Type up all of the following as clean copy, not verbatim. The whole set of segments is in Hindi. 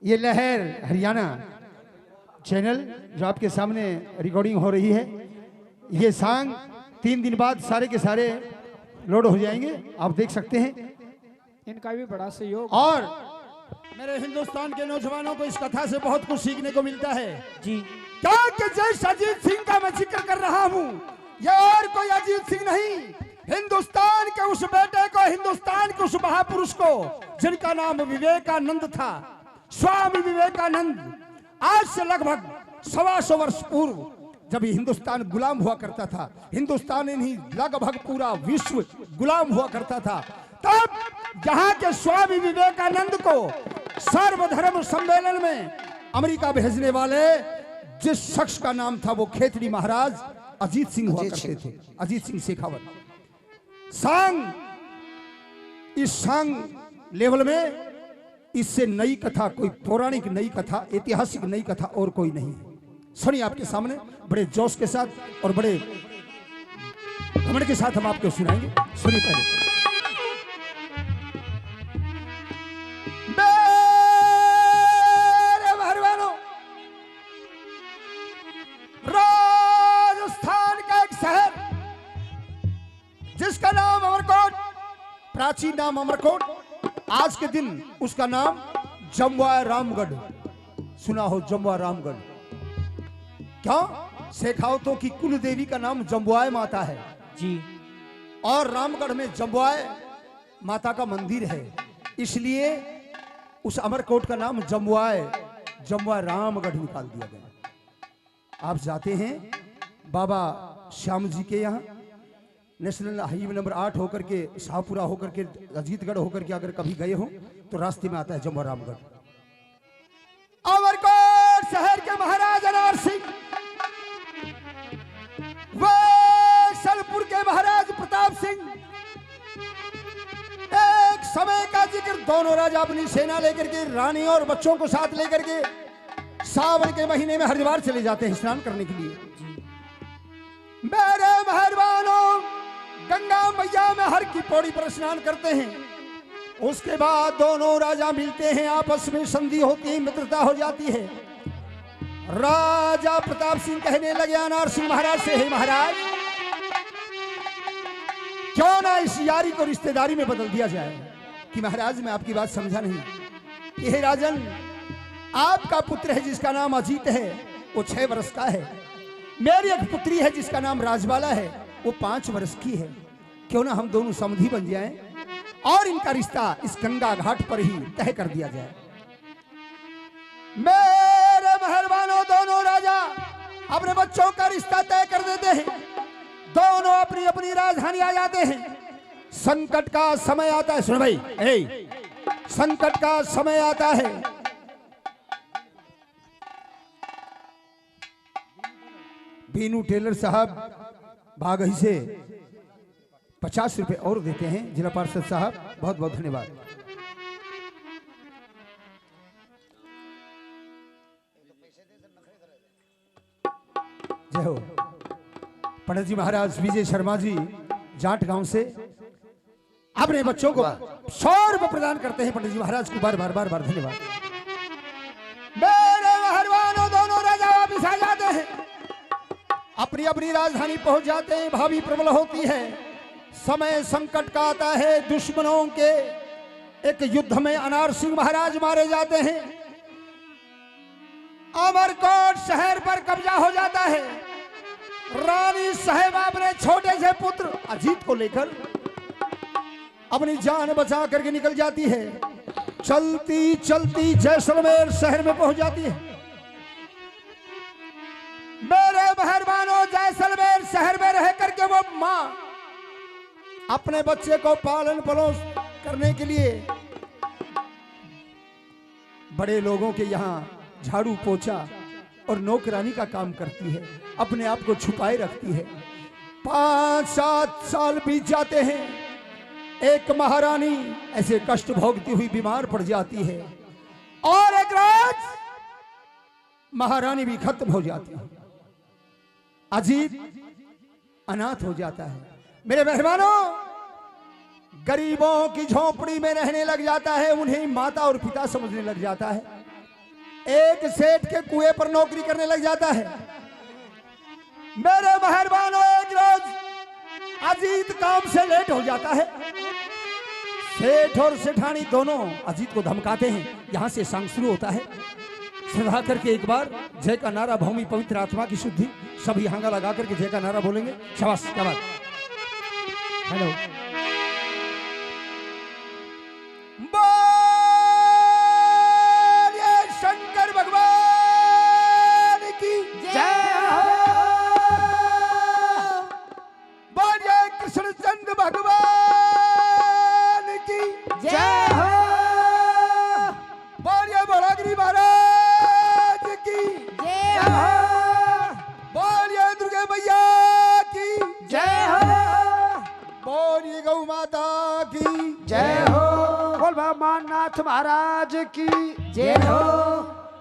ये लहर हरियाणा चैनल जो आपके सामने रिकॉर्डिंग हो रही है, ये सॉन्ग 3 दिन बाद सारे के सारे लोड हो जाएंगे, आप देख सकते हैं। इनका भी बड़ा सहयोग। और मेरे हिंदुस्तान के नौजवानों को इस कथा से बहुत कुछ सीखने को मिलता है जी। क्या कि जैसे अजीत सिंह का मैं जिक्र कर रहा हूँ, ये और कोई अजीत सिंह नहीं, हिंदुस्तान के उस बेटे को, हिंदुस्तान के उस महापुरुष को जिनका नाम विवेकानंद था, स्वामी विवेकानंद। आज से लगभग 125 वर्ष पूर्व जब हिंदुस्तान गुलाम हुआ करता था, हिंदुस्तान नहीं लगभग पूरा विश्व गुलाम हुआ करता था, तब यहाँ के स्वामी विवेकानंद को सर्वधर्म सम्मेलन में अमेरिका भेजने वाले जिस शख्स का नाम था वो खेतड़ी महाराज अजीत सिंह हुआ करते थे, अजीत सिंह शेखावत। इस सांग लेवल में इससे नई कथा, कोई पौराणिक नई कथा, ऐतिहासिक नई कथा और कोई नहीं है। सुनिए आपके सामने बड़े जोश के साथ और बड़े घमंड के साथ हम आपको सुनाएंगे। सुनिए पहले। मेरे मेहरबानों, राजस्थान का एक शहर जिसका नाम अमरकोट, प्राचीन नाम अमरकोट, आज के दिन उसका नाम जमवा रामगढ़। सुना हो जमवा रामगढ़? क्यों? शेखावतों की कुल देवी का नाम जम्बुआय माता है जी, और रामगढ़ में जम्बुआय माता का मंदिर है, इसलिए उस अमरकोट का नाम जम्बुआ रामगढ़ निकाल दिया गया। आप जाते हैं बाबा श्याम जी के यहाँ, नेशनल हाईवे नंबर 8 होकर के, शाहपुरा होकर के, अजीतगढ़ होकर के अगर कभी गए हो तो रास्ते में आता है जम्बुआ रामगढ़। अमरकोट शहर के महाराज अनार सिंह, वैसलपुर के महाराज प्रताप सिंह, एक समय का जिक्र, दोनों राजा अपनी सेना लेकर के, रानी और बच्चों को साथ लेकर के सावन के महीने में हरिद्वार चले जाते हैं स्नान करने के लिए। मेरे मेहरबानों, गंगा मैया में हर की पौड़ी पर स्नान करते हैं। उसके बाद दोनों राजा मिलते हैं, आपस में संधि होती है, मित्रता हो जाती है। राजा प्रताप सिंह कहने लगे अनार सिंह महाराज से, हे महाराज, क्यों ना इस यारी को रिश्तेदारी में बदल दिया जाए। कि महाराज मैं आपकी बात समझा नहीं। हे राजन, आपका पुत्र है जिसका नाम अजीत है, वो 6 वर्ष का है। मेरी एक पुत्री है जिसका नाम राजबाला है, वो 5 वर्ष की है। क्यों ना हम दोनों समधी बन जाएं और इनका रिश्ता इस गंगा घाट पर ही तय कर दिया जाए। मेरे मेहरबानों, दोनों राजा अपने बच्चों का रिश्ता तय कर देते हैं, दोनों अपनी अपनी राजधानी आ जाते हैं। संकट का समय आता है, सुन भाई, संकट का समय आता है। बीनू टेलर साहब बागही से 50 रुपए और देते हैं। जिला पार्षद साहब बहुत बहुत धन्यवाद। जय हो। पंडित जी महाराज विजय शर्मा जी जाट गांव से अपने बच्चों को 100 रुपए प्रदान करते हैं। पंडित जी महाराज को बार बार धन्यवाद। मेरे मेहरबानों, दोनों राजा वापिस आ जाते हैं, अपनी अपनी राजधानी पहुंच जाते हैं। भाभी प्रबल होती है, समय संकट का आता है। दुश्मनों के एक युद्ध में अनार सिंह महाराज मारे जाते हैं। अमरकोट शहर पर कब्जा हो जाता है। रानी साहेब अपने छोटे से पुत्र अजीत को लेकर अपनी जान बचा करके निकल जाती है। चलती चलती जैसलमेर शहर में पहुंच जाती है। मेरे मेहरबानों, जैसलमेर शहर में रह करके वो मां अपने बच्चे को पालन पोषण करने के लिए बड़े लोगों के यहाँ झाड़ू पोछा और नौकरानी का काम करती है, अपने आप को छुपाए रखती है। 5-7 साल बीत जाते हैं। एक महारानी ऐसे कष्ट भोगती हुई बीमार पड़ जाती है और एक रात महारानी भी खत्म हो जाती है। अजीत अनाथ हो जाता है। मेरे मेहमानों, गरीबों की झोपड़ी में रहने लग जाता है, उन्हें माता और पिता समझने लग जाता है। एक सेठ के कुएं पर नौकरी करने लग जाता है। मेरे मेहरबानों, एक रोज अजीत काम से लेट हो जाता है। सेठ और सेठानी दोनों अजीत को धमकाते हैं। यहां से सांग शुरू होता है। सदा करके एक बार जय का नारा, भूमि पवित्र आत्मा की शुद्धि, सभी हांगा लगा करके जय का नारा बोलेंगे। शाबाश, क्या बात। हेलो। बोलिए शंकर भगवान की जय हो। बोलिए कृष्णचंद्र भगवान की जय हो। बोलिए भोलागिरी महाराज की जय हो। बोलिए दुर्गे मैया की जय हो। बोलिए गौ माता की जय हो। बोल भगवान नाथ महाराज की जय हो।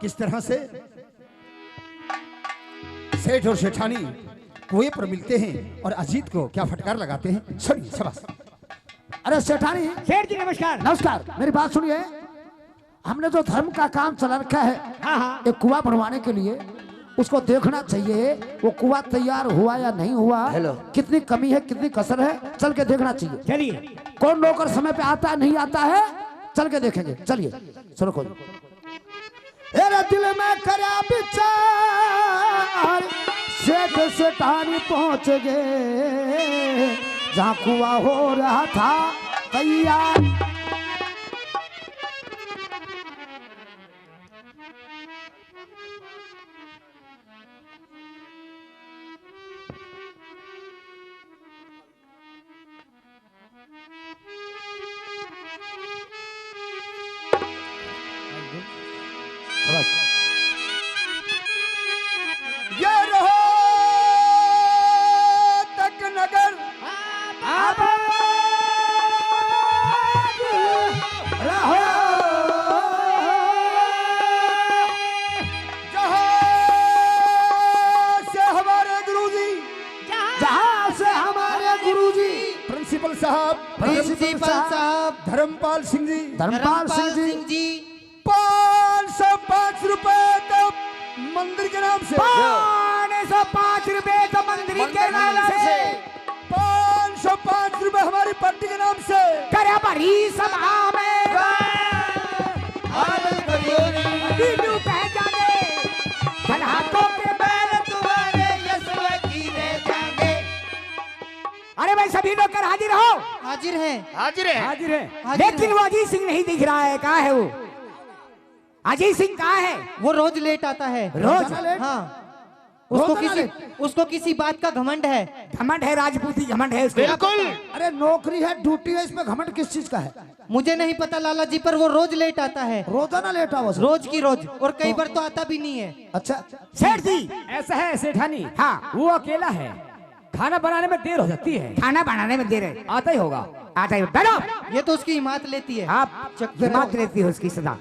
किस तरह से सेठ और सेठानी कुएं पर मिलते हैं और अजीत को क्या फटकार लगाते हैं, सुनिए। शाबाश। अरे सेठानी, सेठ जी नमस्कार। नमस्कार। मेरी बात सुनिए, हमने जो धर्म का काम चला रखा है, हाँ हाँ। एक कुआं बनवाने के लिए, उसको देखना चाहिए वो कुआं तैयार हुआ या नहीं हुआ, कितनी कमी है कितनी कसर है, चल के देखना चाहिए। चलिए। कौन नौकर समय पे आता है नहीं आता है, चल के देखेंगे। चलिए सुनो। खोल तेरे दिल में करा विचार, सेठ सेठानी पहुंच गए जहाँ कुआं हो रहा था तैयार। ये रहो तक नगर, प्रिंसिपल साहब धर्मपाल सिंह जी 505 रुपए तो मंदिर के नाम से, 505 रुपए तो मंदिर के नाम से, 505 रुपए हमारी पार्टी के नाम से। करे बड़ी सभा में दीनू पहचाने, हाथों के बैल तुम्हारे यशवा की रह जाएंगे। अरे भाई सभी नौकर हाजिर हो। हाजिर है। हाजिर है। लेकिन वो अजीत सिंह नहीं दिख रहा है। कहाँ है वो? अजीत सिंह कहाँ है? वो रोज लेट आता है। रोज? हाँ। उसको किसी बात का घमंड है। घमंड है, राजपूती घमंड है उसको। बिल्कुल। अरे नौकरी है, ड्यूटी है, इसमें घमंड किस चीज का है? मुझे नहीं पता लाला जी, पर वो रोज लेट आता है। रोजाना लेट आओ? रोज की रोज, और कई बार तो आता भी नहीं है। अच्छा सेठ जी, ऐसा है सेठानी, हाँ। वो अकेला है, खाना बनाने में देर हो जाती है। खाना बनाने में देर है, आता ही होगा। आता ही। बैठो। ये तो उसकी हिम्मत लेती है। आप हिम्मत लेती है उसकी सदा।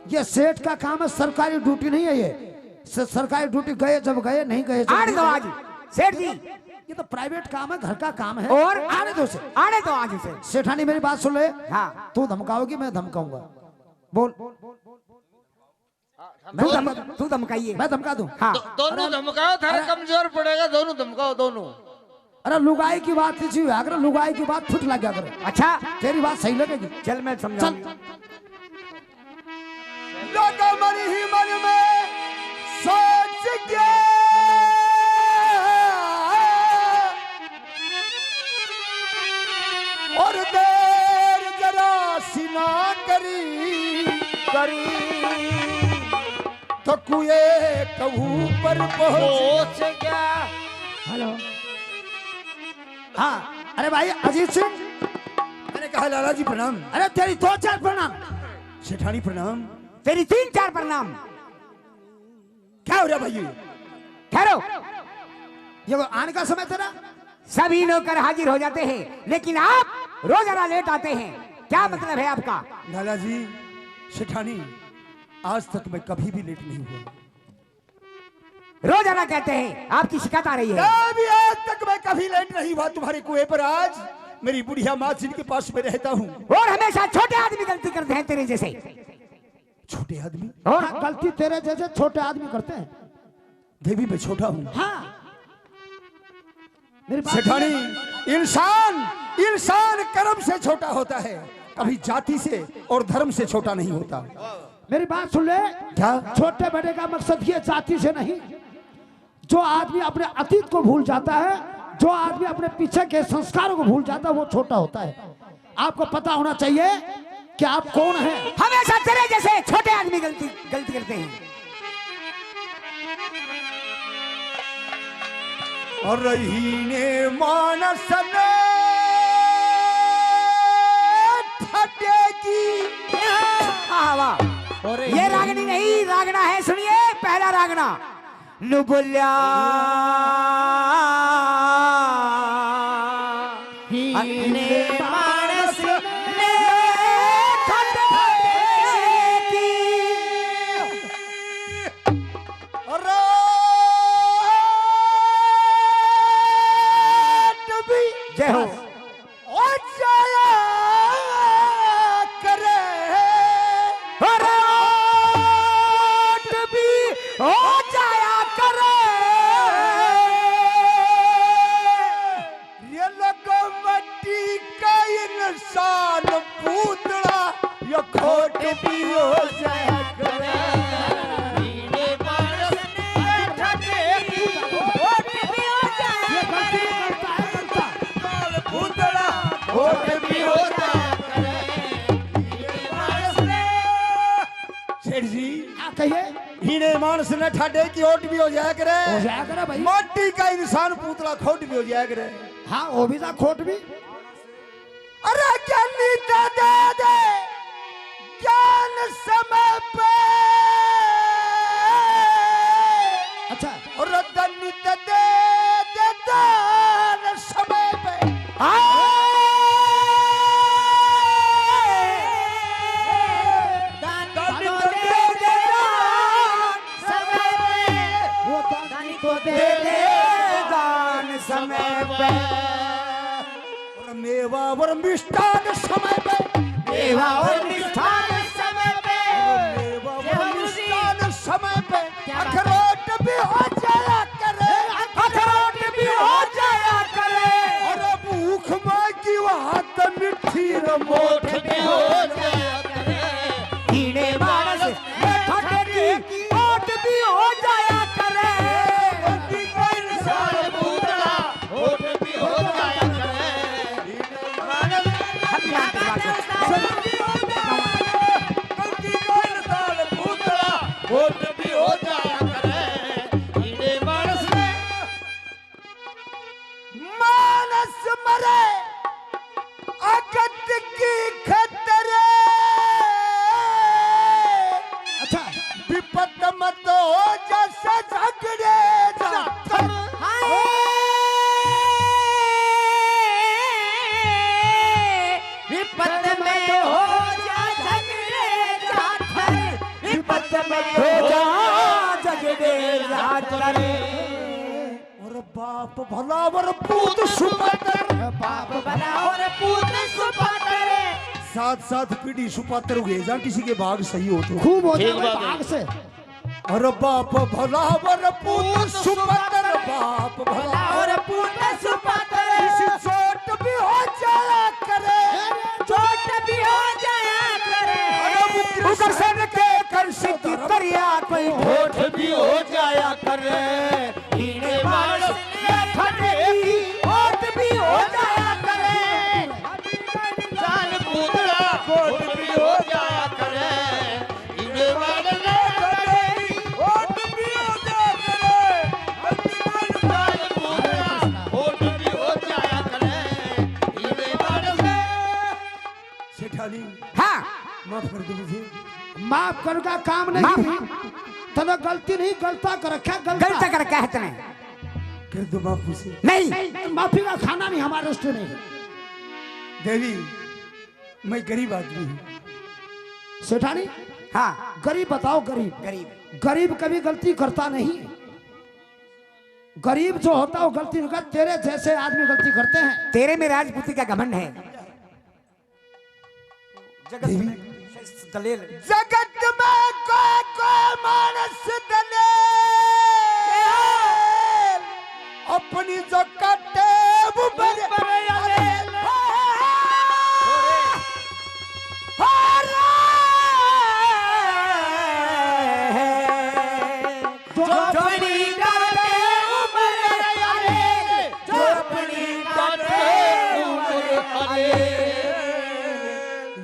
ये सेठ का काम है, सरकारी ड्यूटी नहीं है ये। सरकारी ड्यूटी गए जब गए, नहीं गए जब आने नहीं दो गए। आज सेठ जी। ये तो प्राइवेट काम है, घर का काम है। और आने दो उसे। आने दो आज उसे। सेठानी मेरी बात सुन ले। हाँ। तू धमकाओगी, मैं धमकाऊंगा। बोल। तू धमकाइए। मैं धमका दूं? हाँ। दोनों धमकाओ, थारा कमजोर पड़ेगा। दोनों धमकाओ, दोनों। अरे लुगाई की बात किसी हुआ, अगर लुगाई की बात फुट लग गया करे। अच्छा, तेरी बात सही लगेगी। चल मैं समझाऊंगा। लोग मन ही मन में सोच के और देर जरा सिना करी तो कुएं कहूं पर पहुंच गया। हेलो। हाँ। अरे भाई अजीत सिंह, मैंने कहा लाला जी प्रणाम। अरे तेरी 2-4 प्रणाम। सेठानी प्रणाम। तेरी 3-4 प्रणाम। क्या हो रहा भाई? ठहरो। ये वो आने का समय तेरा? सभी नौकर हाजिर हो जाते हैं, लेकिन आप रोजाना लेट आते हैं। क्या मतलब है आपका? लाला जी, सेठानी, आज तक मैं कभी भी लेट नहीं हुआ। रोजाना कहते हैं, आपकी शिकायत आ रही है। भी आज तक मैं कभी लेट नहीं हुआ तुम्हारे कुएं पर। आज मेरी बुढ़िया माँ जिनके पास में रहता हूँ। और हमेशा छोटे आदमी गलती करते हैं तेरे जैसे। छोटे आदमी? और गलती तेरे जैसे छोटे आदमी करते हैं। देवी मैं छोटा हूँ। हाँ मेरी बात सेठानी, इंसान कर्म से छोटा होता है, कभी जाति से और धर्म से छोटा नहीं होता। मेरी बात सुन ले। क्या? छोटे बड़े का मकसद ये जाति से नहीं। जो आदमी अपने अतीत को भूल जाता है, जो आदमी अपने पीछे के संस्कारों को भूल जाता है, वो छोटा होता है। आपको पता होना चाहिए कि आप कौन हैं। हमेशा तेरे जैसे छोटे आदमी गलती करते हैं। और हीने मानस ने ठटेगी। वाह, ये रागनी नहीं, रागना है। सुनिए पहला रागना। नुबुल्या हीने मानस ने ठटेगी। जय हो। इंसान पूतला या खोट भी हो जाया करे। हीने मानस ने ठटेगी, खोट भी हो जाया करे। पूतला खोट भी हो जाया करे। हीने मानस ने। सेठ जी कहिए। हीने मानस ने ठटे की ओट भी हो जाया करे। हो जाया करे भाई। माटी का इंसान पूतला खोट भी हो जाया करे। हाँ वो भी था, खोट भी। अरे ज्ञानी दे दे ज्ञान समय पे। अच्छा। और दनी दे दे दान समय पे। समय पे। और मेवा और मिष्ठान समय पे। मेवा और मिष्ठान समय पे। मेवा और मिष्ठान समय पे। अखरोट भी हो जाया करे। अखरोट भी हो जाया करे। और भूख माँ की वहाँ तो मिठी रमोट भी हो जाया करे। हीने मानस ने ठटेगी, ओट भी हो जाया करे। इंसान पूतला खोट भी हो जाया करे। खोट भी हो जाया करे। हीने मानस ने। मानस मरे अगत की खतरे। अच्छा। विपत मत हो जैसे झगड़े जाकर। विपत में हो जा झगड़े जाकर। विपत में हो जा झगड़े जाकर। और बाप भला और पूत सुपतर। बाप भला और पूत सुपतर। साथ साथ पीढ़ी सुपतर हुए जा किसी के भाग सही हो तो। खूब हो जाए भाग से। और बाप भला और पूत सुपतर। बाप भला और पूत सुपतर। किसी चोट भी हो जाया करे। चोट भी हो जाया करे। उगर सन के करसी की दरिया कोई होठ भी हो जाया करे। हीने मानस ने ठटेगी, ओट भी हो जाया करे। इंसान पूतला खोट भी हो जाया करे। हीने मानस ने ठटेगी, होठ भी हो जाया करे। इंसान पूतला खोट भी हो जाया करे। हीने मानस ने। सेठानी हाँ माफ कर दो मुझे। माफ कर का काम नहीं। तने गलती नहीं, गलता कर रखा। गलत कर रखा है तने। कर दो बापू से। नहीं माफी का खाना नहीं हमारे रिश्ते नहीं। देवी मैं गरीब आदमी हूँ। सेठानी। हाँ गरीब बताओ। गरीब गरीब। गरीब कभी गलती करता नहीं। गरीब जो होता है वो गलती नहीं करता, तेरे जैसे आदमी गलती करते हैं। तेरे में राजपूती का घमंड है। जगत में दलेल जगत में कोई मानस दलेल अपनी जो कटे वो बड़े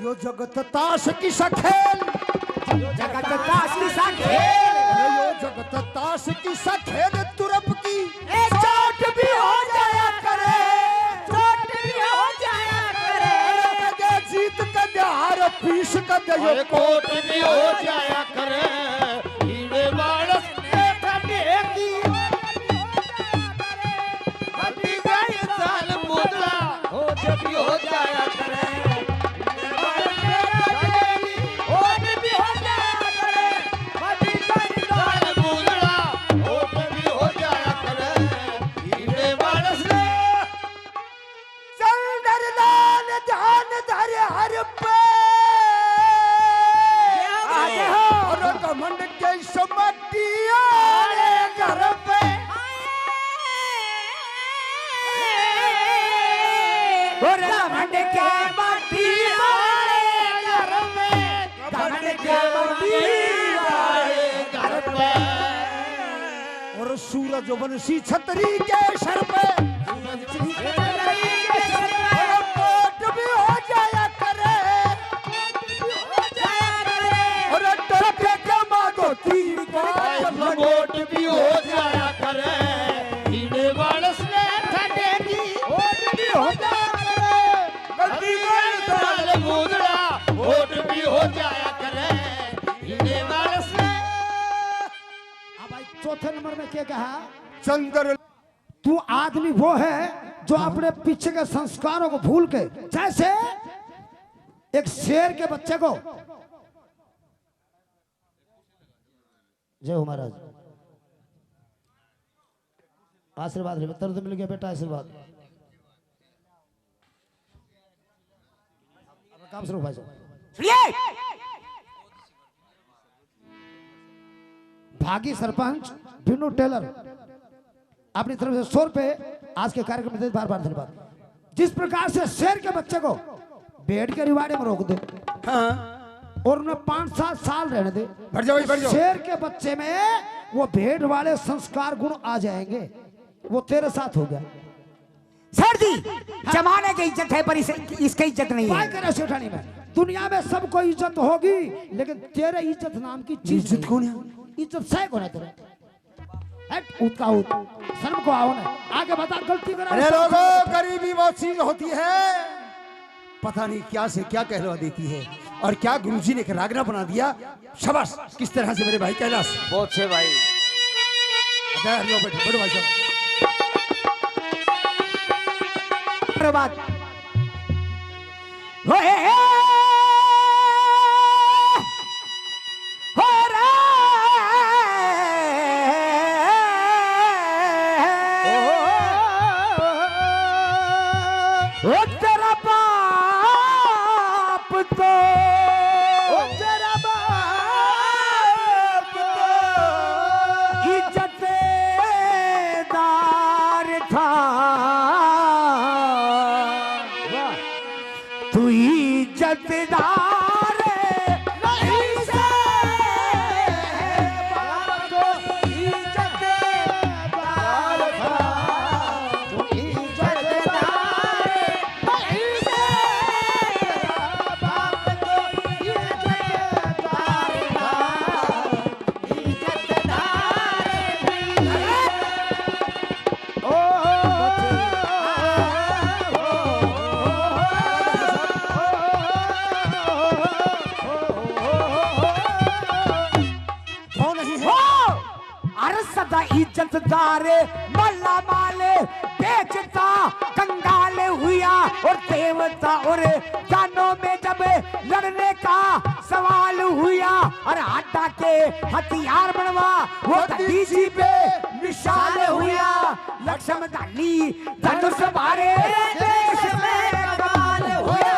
यो जगत ताश की सखेल, जगत ताश की सखेल, यो जगत ताश की सखेल तुरप की चोट भी हो जाया करे, चोट भी हो जाया करे, कदे जीत कदे हार पीस कदे यो कोट भी हो जाया करे, हीरे मानस ने ठंडे की हड्डी गई साल मुदला हो जब भी हो जाया करे, घमंड के समटिया घर पे घमंड के मटिया घर में, घमंड के मटिया घर पे, और सूरज वंशी छतरी के सर पे कोट भी हो जाया करे, और डरते जमा दो तीर कोट भी हो जाया करे, हीरे मानस ने ठंडे की कोट भी हो जाया करे, हड्डी गई साल मुदला कोट भी हो जाया करे, हीरे मानस ने। अब भाई चौथे नंबर में क्या कहा? चंद्र तू आदमी वो है जो अपने पीछे के संस्कारों को भूल के, जैसे एक शेर के बच्चे को, जय हो महाराज, आशीर्वाद मित्र तो मिल गया बेटा, आशीर्वाद। काम शुरू भाई साहब। सुनिए, भागी सरपंच बिन्नू टेलर अपनी तरफ से 100 रुपए आज के कार्यक्रम में बार बार धन्यवाद। जिस प्रकार से शेर के बच्चे को बेड के रिवाड़े में रोक दे, और उन्हें 5-7 साल रहने दे, बढ़ जाओ बढ़ जाओ, शेर के बच्चे में वो भेड़ वाले संस्कार गुण आ जाएंगे। वो तेरे साथ हो गया। सर जी, जमाने की इज्जत है पर इसकी इज्जत नहीं क्या है। करे सेठानी में? दुनिया में सबको इज्जत होगी, लेकिन तेरे इज्जत नाम की चीज इज्जत कौन है? इज्जत सह कौन है तेरे? का शर्म को आओ ना, आगे बता, गलती करा। अरे लोगों, गरीबी वो चीज होती है, पता नहीं क्या से क्या कहलवा देती है, और क्या गुरुजी ने रागना बना दिया। शाबाश, किस तरह से मेरे भाई कैलाश। बहुत से भाई बैठो भाई साहब। बात तेरा बाप तो, तेरा बाप तो इज्जतदार था, तू इज्जतदार नहीं से, बाप तो इज्जतदार था, तू इज्जतदार नहीं से, बाप तो इज्जतदार था, इज्जतदार नहीं। ओ सदा इज्जतदार मल्ला माले बेचता कंगाल हुआ, और देवता और जानों में जब लड़ने का सवाल हुआ, और हटा के हथियार बनवा वो दीजी पे विशाल हुआ लक्ष्मण दानी धनुष मारे देश में कमाल हुआ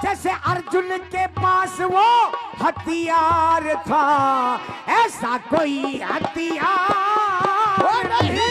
जैसे अर्जुन के पास वो हथियार था ऐसा कोई हथियार नहीं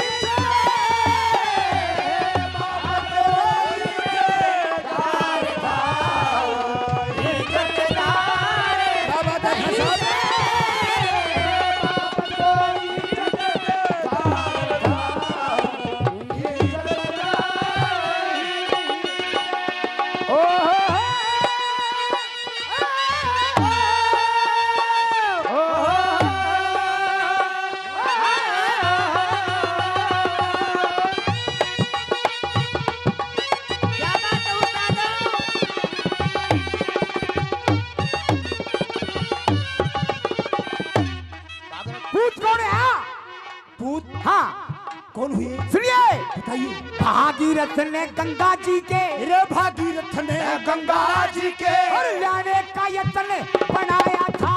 कौन हुए? सुनिए, बताइए। भागीरथ ने गंगा जी के रे भागीरथ ने गंगा जी के लाने का यत्न बनाया था।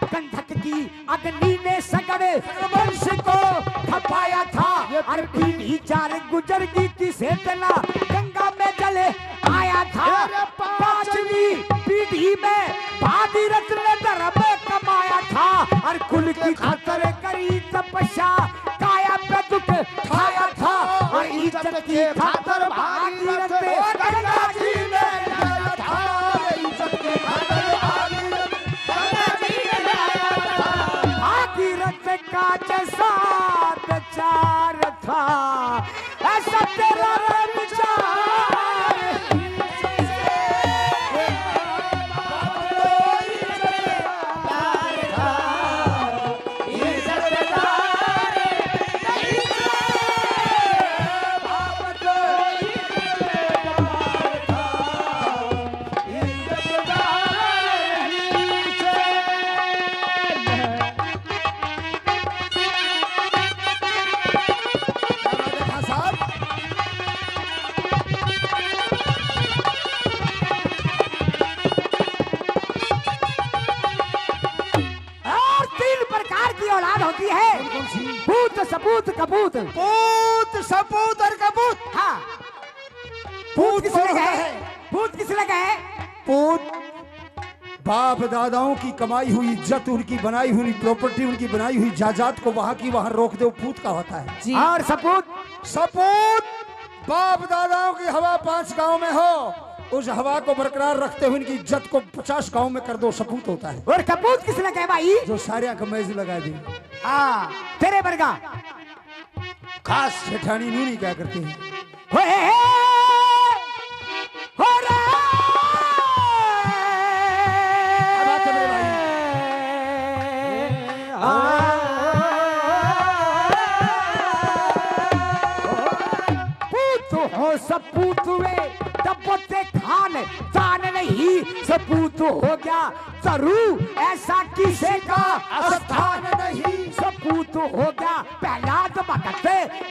गंधक की अग्नि ने सगड़े वंश को खपाया था। और पीढ़ी चार गुजर की किसे तना गंगा में जले आया था। पांचवी पीढ़ी में भागीरथ ने धर्म कमाया था। और कुल की खातिर करी तपस्या काया पे दुख खाया था। और इज्जत की खातिर भागीरथ गंगा जी ने लाया था। इज्जत की खातिर भागीरथ का जैसा विचार था ऐसा तेरा विचार सपूत कपूत पूत सपूत और कपूत। हाँ पूत किस लगा है? पूत किस लगा है? पूत बाप दादाओं की कमाई हुई इज्जत, उनकी बनाई हुई प्रॉपर्टी, उनकी बनाई हुई जायदाद को वहां की वहां रोक दो, पूत का होता है जी। और सपूत सपूत बाप दादाओं की हवा 5 गांव में हो, उस हवा को बरकरार रखते हुए इनकी इज्जत को 50 गांव में कर दो, सपूत होता है। और कपूत किस लगा है भाई? जो सारे का मैज लगा दी। हाँ तेरे वर्गा खास सेठानी नूनी क्या करते हैं? हो रे बात है मेरे पूत हो सपूत वे तपते खान तान नहीं सपूत हो गया तरु ऐसा किसे का स्थान नहीं। सपूत हो गया प्रहलाद भगत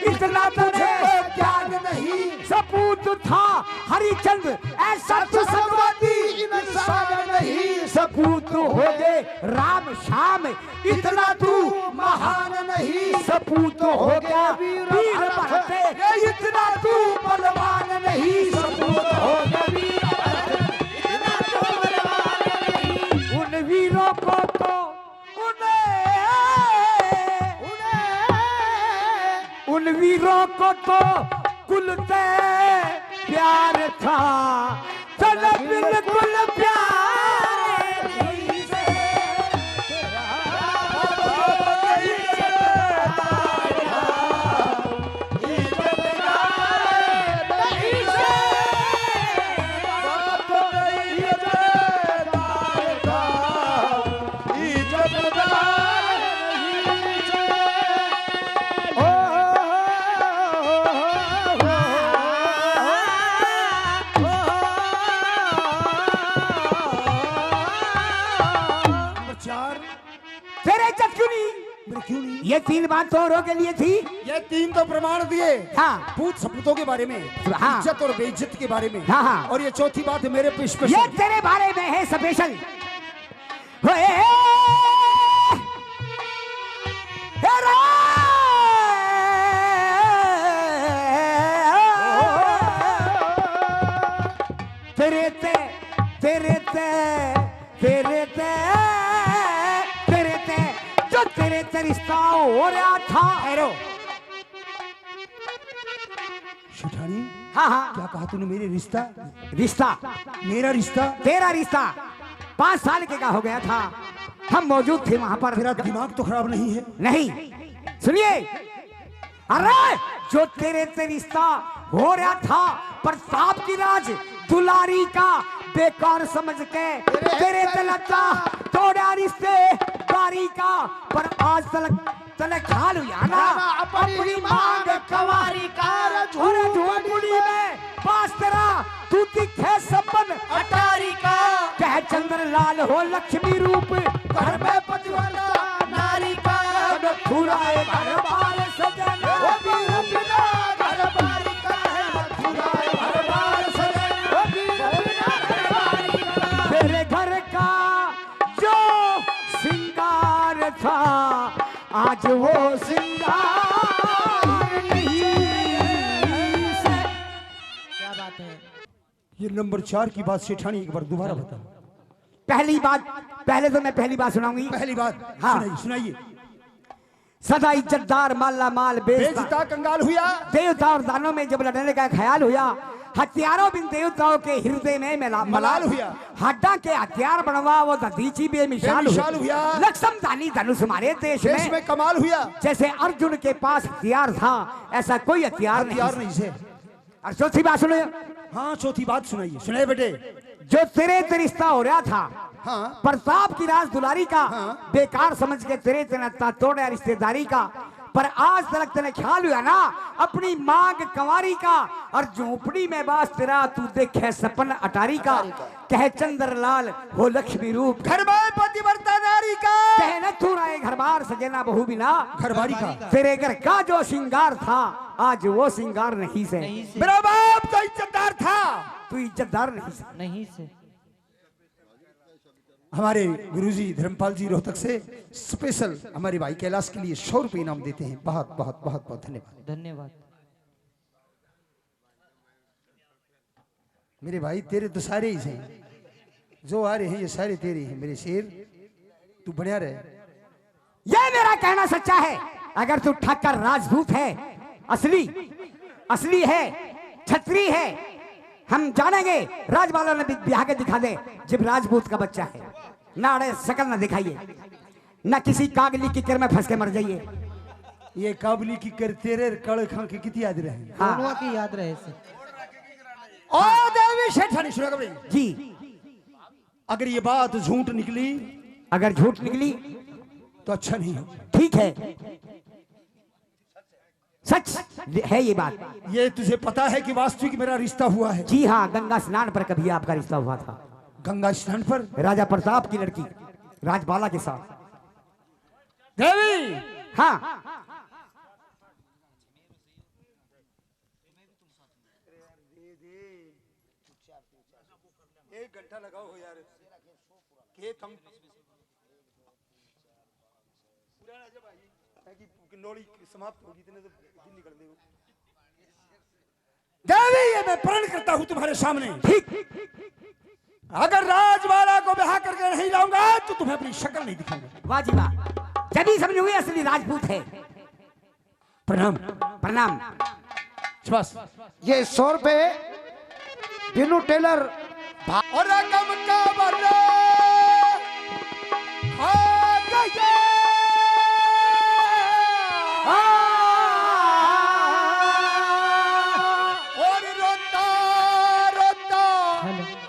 इतना तुझे ज्ञान नहीं। सपूत था हरिचंद ऐसा तो सतवती इंसान नहीं। सपूत हो गए राम श्याम इतना तू महान नहीं। सपूत हो गया वीर भरत इतना तू बलवान नहीं। सपूत हो गया वीर भरत इतना तू बलवान नहीं। उन वीरों को तो उन वीरों को तो कुल से प्यार था चल बिल्कुल प्यार नहीं से। क्यों नहीं? ये 3 बात तो औरों के लिए थी। ये 3 तो प्रमाण दिए। हाँ पूत सपूतों के बारे में, हाँ। इज्जत और बेइज्जत के बारे में। हाँ हाँ। और ये चौथी बात मेरे पे ये स्पेशल। तेरे बारे में है स्पेशल। तेरे ते तेरे ते तेरे ते तेरे ते जो तेरे ते रिश्ता हो रहा था। ठहरो। शिठानी, हाँ हाँ, क्या कहा तूने? मेरे रिश्ता? रिश्ता मेरा रिश्ता? तेरा रिश्ता 5 साल के का हो गया था, हम मौजूद थे वहां पर। तेरा दिमाग तो खराब नहीं है? नहीं, सुनिए, अरे जो तेरे से रिश्ता हो रहा था प्रताप की राज दुलारी का, बेकार समझ के तेरे तलता तोड़ा रिश्ते दारी का, पर आज तलक तले ख्याल हुआ ना अपनी मांग कवारी का। झोपड़ी में पास तेरा तू दिखे सपन अटारी का, कह चंद्र लाल हो लक्ष्मी रूप घर में पतिव्रता नारी का। मथुराए घर बार सजन ओ बीर बिना घर बारी का है, मथुराए घर बार सजन ओ बीर बिना घर बारी का। तेरे घर का जो सिंगार था आज वो सिंगार नहीं से। क्या बात है? ये नंबर 4 की बात सेठानी एक बार दोबारा बता। पहली बात, पहले तो मैं पहली बात सुनाऊंगी। पहली बात हाँ। सुनाइए। सदा इज्जतदार माला माल बेचता, बेचता कंगाल हुआ, देवता और दानों में जब लड़ने का ख्याल हुआ, हथियारों बिन देवताओं के हृदय में मलाल हुआ। हड्डा के हथियार बनवा वो दधीची बेमिसाल बेमिसाल हुआ। लक्षम दानी धनुष हमारे देश देश में कमाल हुआ। जैसे अर्जुन के पास हथियार था ऐसा कोई हथियार नहीं से। और चौथी बात सुनो। हाँ, चौथी बात सुनाइए। सुनाइए बेटे। जो तेरे ते रिश्ता हो रहा था हाँ। प्रताप की राज दुलारी का, हाँ। बेकार समझ के तेरे ते तोड़ा रिश्तेदारी का, पर आज तक तेने ख्याल हुआ ना अपनी मांग कंवारी का, और झोपड़ी में बास तेरा तू देखे सपन अटारी का, कह चंद्रलाल हो लक्ष्मी रूप घर में पतिव्रता नारी का, कह न तू राय घर बार सजना बहु बिना घरबारी का। तेरे घर का जो श्रृंगार था आज वो श्रृंगार नहीं से। मेरा बाप तो इज्जतदार था, तू इज्जतदार नहीं से। नहीं से। हमारे गुरुजी धर्मपाल जी रोहतक से स्पेशल हमारे भाई कैलाश के लिए 100 रुपये इनाम देते हैं। बहुत बहुत बहुत बहुत धन्यवाद। धन्यवाद। मेरे भाई तेरे तो सारे ही हैं, जो आ रहे हैं ये सारे तेरे हैं मेरे शेर, तू बढ़िया रहे। ये मेरा कहना सच्चा है। अगर तू ठक्कर राजपूत है, असली है, छत्री है, हम जानेंगे। राज वालों ने ब्याह के दिखा दे जब राजपूत का बच्चा है, ना अड़े शकल ना दिखाइए, ना किसी कागली की कर में फंस के मर जाइए। ये काबली की कर तेरे कड़ खा के कितनी याद रहे। दोनों की याद रहे से। ओ देवी शेठानी सुना कभी जी, अगर ये बात झूठ निकली, अगर झूठ निकली तो अच्छा नहीं हो। ठीक है, सच है ये बात। ये तुझे पता है कि वास्तविक मेरा रिश्ता हुआ है? जी हाँ, गंगा स्नान पर कभी आपका रिश्ता हुआ था। गंगा स्नान पर राजा प्रताप की लड़की राजबाला के साथ। देवी हाँ, 1 घंटा लगाओ हो यार। खेत हम पुराना जब आई ताकि नौड़ी समाप्त होगी इतने तो दिन निकल देगा। देवी ये मैं प्रण करता हूं तुम्हारे सामने, ठीक। अगर राजवाला को ब्याह करके नहीं लाऊंगा तो तुम्हें अपनी शक्ल नहीं दिखाऊंगा। वाह जी वाह, जब समझोगे असली राजपूत है। प्रणाम। प्रणाम। बस ये 100 रुपए बिनू टेलर और रकम का बदला खा गया। और रोता रोता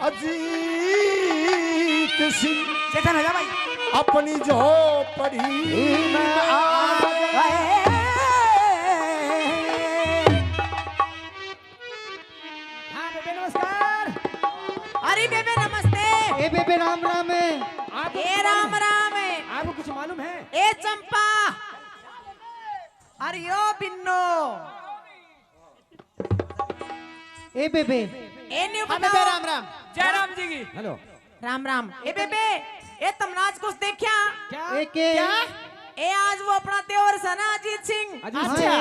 अजीत सिंह चेतन हो जा भाई। अपनी झोपड़ी में आ गया। हाँ बेबे नमस्कार। अरे बेबे नमस्ते। ए बेबे राम राम है। ए राम राम है। आपको कुछ मालूम है? ए चंपा। अरे यो बिन्नो। ए बेबे। ए न्यू हाँ बेबे राम राम। जय राम जी की। हेलो। राम राम। ए बेबे, ए तमराज कुछ देखा? ए के ए आज वो अपना देवर सा ना अजीत सिंह। अच्छा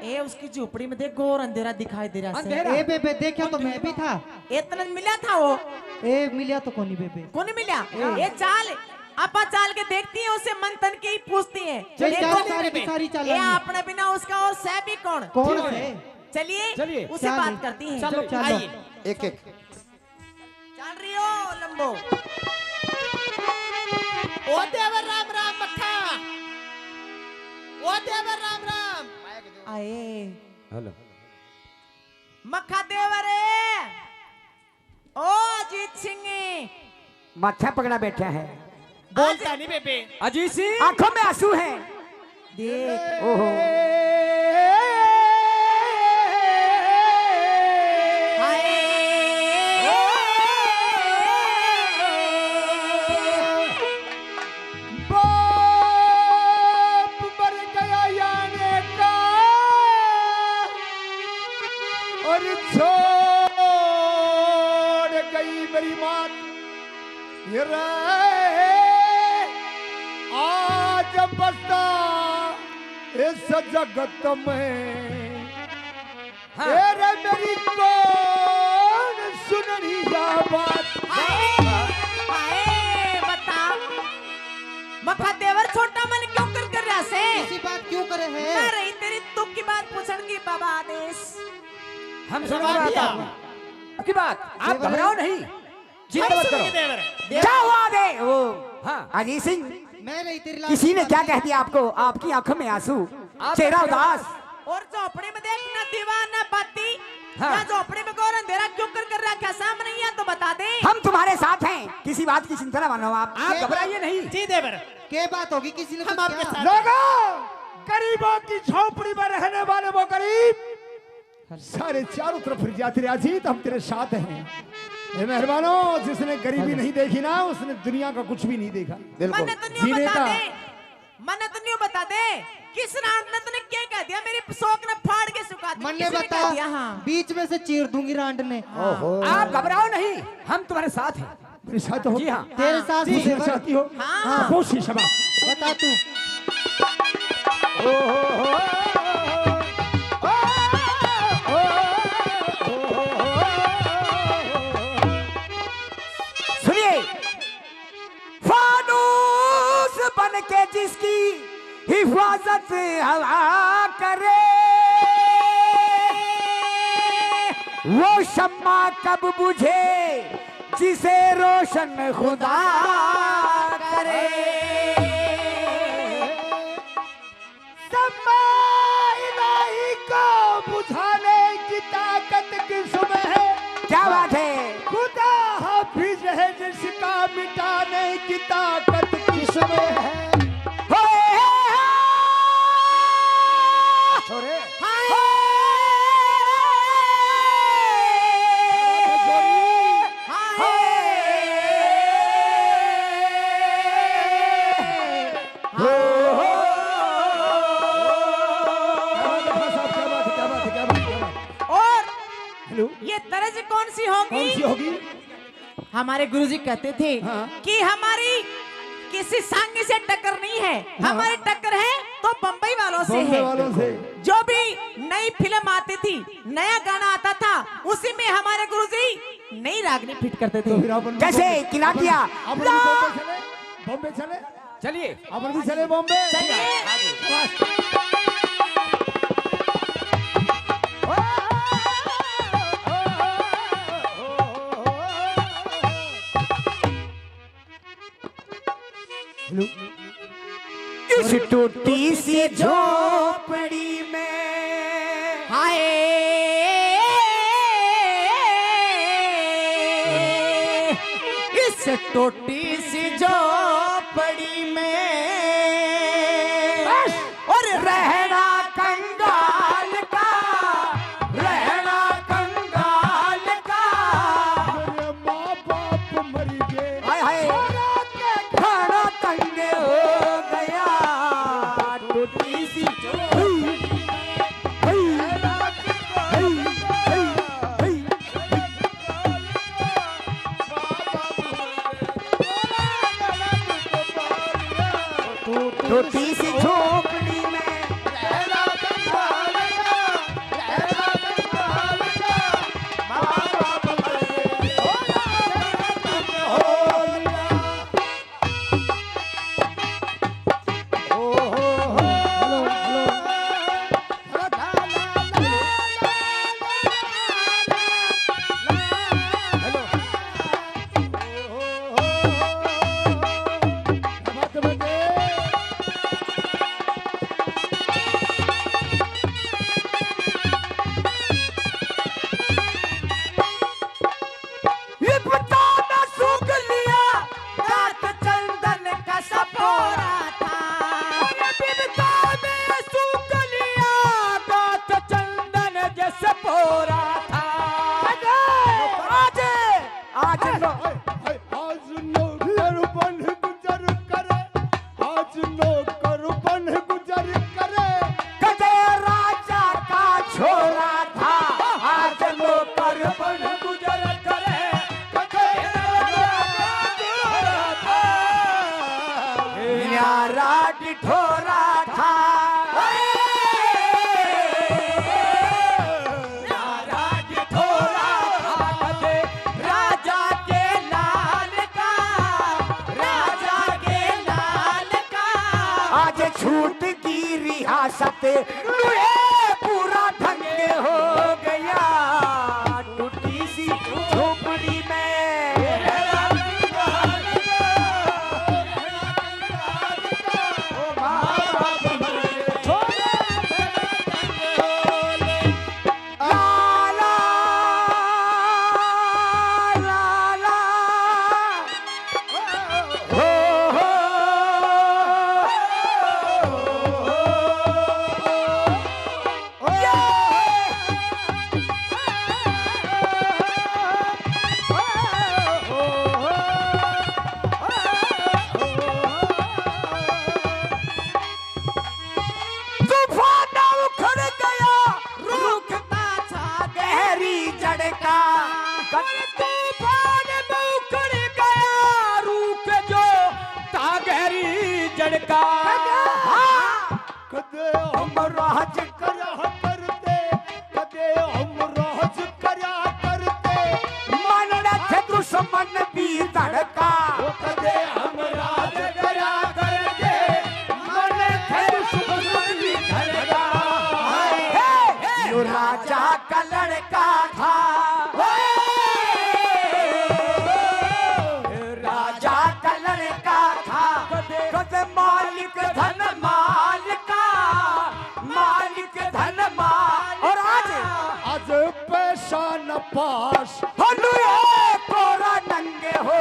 ए उसकी झोपड़ी में देख घोर अंधेरा दिखाई दे रहा है। ए बेबे देखा तो मैं भी था। इतना मिला था वो। ए मिला तो कौन बेबे। कौन मिला? ये चाल आपा चाल के देखती है, उसे मंथन की ही पूछती है। चल देखो चाल सारी की सारी चाल। ये अपने बिना उसका और सह भी कौन? कौन है? चलिए उससे चल। बात करती हैं। चलो चलो। एक एक चल रही हो लंबो। ओ देवर राम राम मक्खा, ओ देवर राम राम। आए हेलो मक्खा देवर है। ओ अजीत सिंह मच्छा पकड़ा बैठा है। बोलता नहीं बेबे। अजीत सिंह आंखों में आंसू है। देख ओहो बाप मर गया याने का और छोड़ गई मेरी माँ। ये रहे आज बसता इस जगत में तेरे मेरी कौन सुननी या बात। बता मक्खा देवर छोटा मन क्यों कर रहा से? ऐसी बात क्यों करे मैं है? रही तेरी तुक की बात पूछन की बाबा आदेश। हम समझ रहा था आपकी बात। आप घबराओ नहीं, चिंता मत करो। क्या हुआ दे वो? हाँ अजीत सिंह मैं रही तेरी लाश किसी ने की क्या बात- कह दिया आपको? आपकी आंखों में आंसू, चेहरा उदास। और झोपड़ी में देख ना दीवार ना बाती। हाँ। या झोपड़ी में गौर अंधेरा क्यों कर रहा? क्या सामने नहीं है तो बता दे। हम तुम्हारे साथ हैं, किसी बात की चिंता न मानो आप घबराइए नहीं। जी देवर, के बात होगी किसी ने हम कुछ आपके कहा? साथ। लोगों, गरीबों की झोपड़ी में रहने वाले वो गरीब सारे चारों तरफ फिर जाते रहे। अजीत हम तेरे साथ हैं। ए मेहरबानों, जिसने गरीबी नहीं देखी ना उसने दुनिया का कुछ भी नहीं देखा। मन तो नहीं जीने बता का दे। मन तो नहीं बता दे। किस रात ने तूने क्या कह दिया? मेरी शौक ने फाड़ के सुखा दी। मन ने किसने बता कह दिया? हाँ बीच में से चीर दूंगी रांड ने। आप घबराओ नहीं, हम तुम्हारे साथ हैं। मेरे साथ हो। जी हाँ। तेरे साथ हूँ पूछना देवर। चाहती हो? हाँ। बहुत सी शबा। बता तू। सुनिए, फानूस बन के जिसकी हिफाजत हवा करे, वो शम्मा कब बुझे जिसे रोशन खुदा करे। शम्मा इलाही को बुझाने की ताकत किसमें है? क्या बात है? खुदा हाफिज है जिसका मिटाने की ताकत किसमें है? और हेलो, ये तरज कौन सी कौन होगी? सी होगी? हमारे गुरुजी कहते थे हाँ। कि हमारी किसी संग से टक्कर नहीं है। हमारी टक्कर है तो बम्बई वालों से बॉम्बे है। वालों से। जो भी नई फिल्म आती थी, नया गाना आता था, उसी में हमारे गुरुजी नई रागनी फिट करते थे। तो फिर अपन कैसे किला किया? अपन भी बॉम्बे चले? बॉम्बे चले? चलिए अपन भी चले बॉम्बे? चलिए। हेलो, इस टूटी सी झोपड़ी में हाय इस टोटी सी झोपड़ी में और रहना कंगाल का, रहना कंगाल का। मेरे माँ बाप मर गए। हाय हाय खाना तंग हो गया, टूटी सी तो छोटी सी झोपड़ी में रहना गंगा लगा, रहना गंगा लगा, माँ बाप मरे, हो लिया। विपदा में सूख लिया दांत चंदन का सपोरा था। विपदा में सूख लिया दांत चंदन जैसे पोरा था। आज आज लो आज नौकर बन गुजर करे, आज नौकर बन गुजर करे, कदे राजा का छोरा था। आज नौकर बन गुजर करे, कदे राजा का छोरा था। न्यारा डिठोरा था। न्यारा डिठोरा था। कदे राजा के लाल का, राजा के लाल का। आज छूट की रियासत लुए पूरा ढंग हो गया। टूटी सी झोपड़ी में लाला लाला हो तूफान उखड़ गया रुकता था गहरी जड़ का। तूफान में उखड़ गया रुक जो था गहरी जड़ का। कदे हम राज करा करते, कदे हम राज करा करते, मन रखे दुश्मन भी धड़का। कदे हम राज करा करते, मन रखे दुश्मन भी धड़का। यो राजा का लड़का था। राजा का लड़का था। कदे मालिक धन माल का, मालिक धन माल। और आज आज पैसा न पास, हनुए कोरा नंगे हो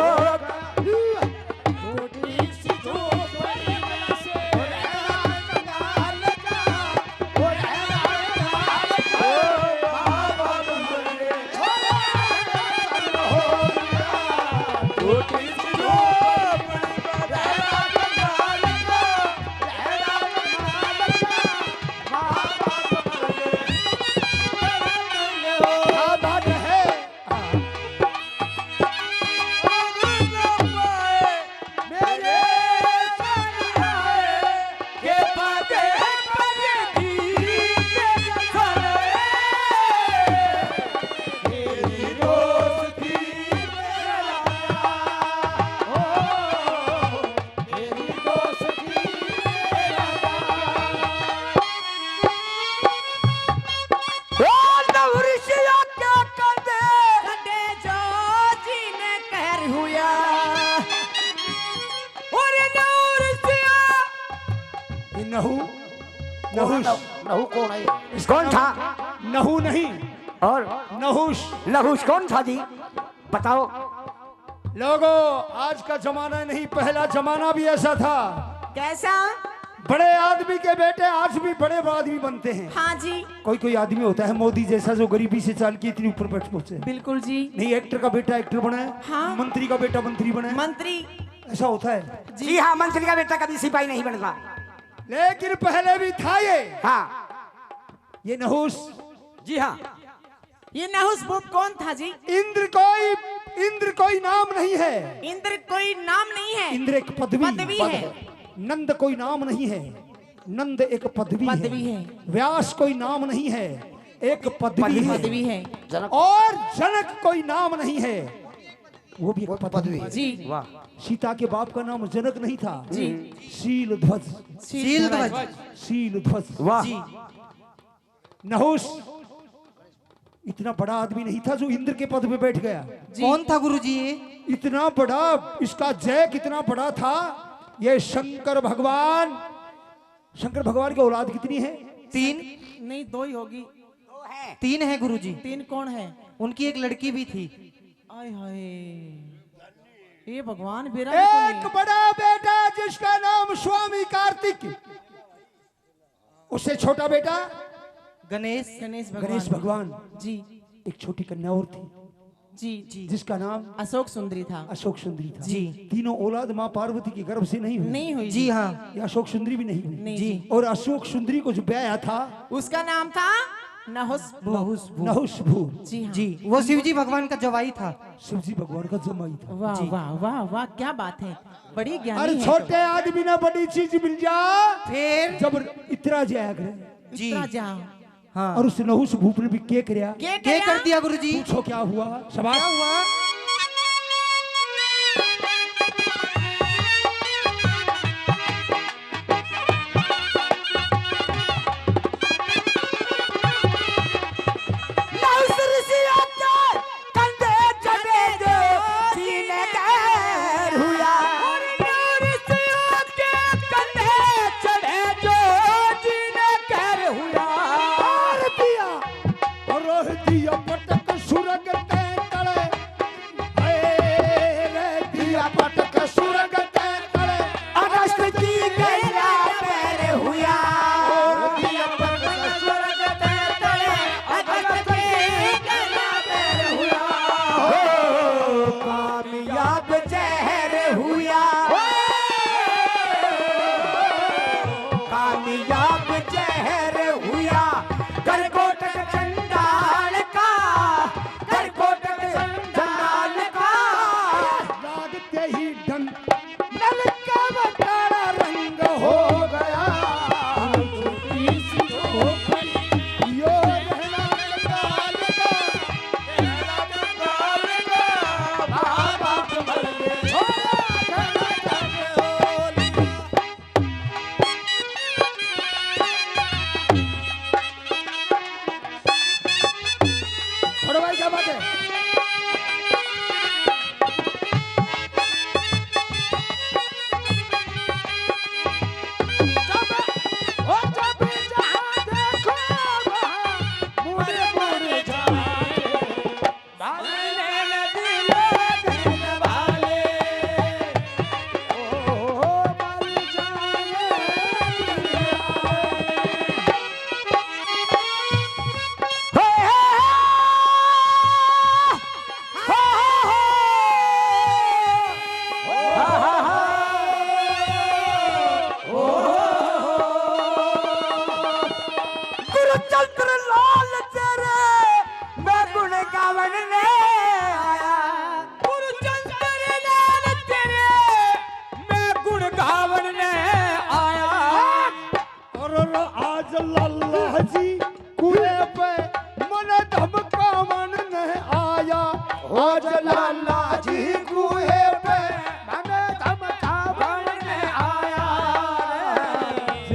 क्या बात है। कटे जो जीने कहर हुआ। ये नहू नहुष नहु कौन है? कौन था? नहू नहीं और नहुष। लहुश कौन था जी? बताओ। लोगों, आज का जमाना नहीं, पहला जमाना भी ऐसा था। कैसा? बड़े आदमी के बेटे आज भी बड़े आदमी बनते हैं। हाँ जी कोई कोई आदमी होता है मोदी जैसा जो गरीबी से चाल के इतनी ऊपर बैठ पहुंचे। बिल्कुल जी। नहीं, एक्टर का बेटा एक्टर बना है, हाँ। मंत्री का बेटा मंत्री बना है, मंत्री। ऐसा होता है। जी हाँ, मंत्री का बेटा कभी सिपाही नहीं बनता। लेकिन पहले भी था ये। हाँ ये नहुष। जी हाँ। ये नहुस कौन था जी? इंद्र कोई नाम नहीं है। इंद्र कोई नाम नहीं है, इंद्र एक पदवी पदवी है। नंद कोई नाम नहीं है, नंद एक पदवी है। व्यास कोई नाम नहीं है, एक पदवी है। और जनक कोई नाम नहीं है, वो भी एक पदवी है। जी वाह। सीता के बाप का नाम जनक नहीं था, शीलध्वज। वाह। नहुष इतना बड़ा आदमी नहीं था जो इंद्र के पद पे बैठ गया। कौन था गुरुजी ये? इतना बड़ा, इसका जय कितना बड़ा था। ये शंकर भगवान की औलाद कितनी है? 3 नहीं 2 ही होगी। 3 है गुरुजी। 3 कौन है? उनकी एक लड़की भी थी। आय हाय, ये भगवान बेरा एक बड़ा बेटा जिसका नाम स्वामी कार्तिक, उससे छोटा बेटा गणेश गणेश भगवान। जी एक छोटी कन्या और थी जी जिसका नाम अशोक सुंदरी था। अशोक सुंदरी था। जी। तीनों औलाद माँ पार्वती के गर्भ से नहीं हुई। नहीं हुई जी हाँ। ये अशोक सुंदरी भी नहीं हुई। नहीं जी। और अशोक सुंदरी को जो ब्याह था उसका नाम था नहुष। नहुषभू। जी हाँ। जी, वो शिवजी भगवान का जवाई था। शिवजी भगवान का जमाई था। वाह वाह वाह वाह, क्या बात है, बड़ी ज्ञानी अरे है। छोटे आदमी ना बड़ी चीज मिल जा, फिर जब इतना जाया करे। जी इतना जा हाँ। और उस नहुषभू ने भी क्या किया? क्या कर दिया गुरुजी? पूछो क्या हुआ? सवाल हुआ।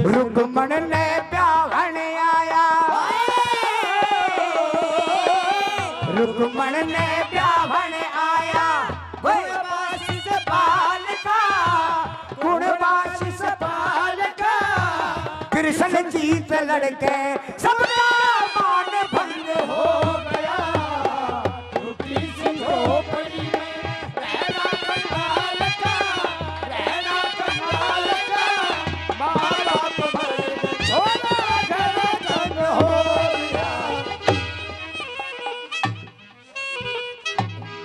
रुकमण ने ब्याहन आया, रुकमण ने ब्याहन आया, गुणवासिस बाल का, गुणवासिस बाल का, कृष्ण जीत लड़के सबका मान भंग हो गया, टूटी सी झोपड़ी में रहना कंगाल का, रहना कंगाल का, माँ बाप मर गए, छोड़ा घर तंग हो गया।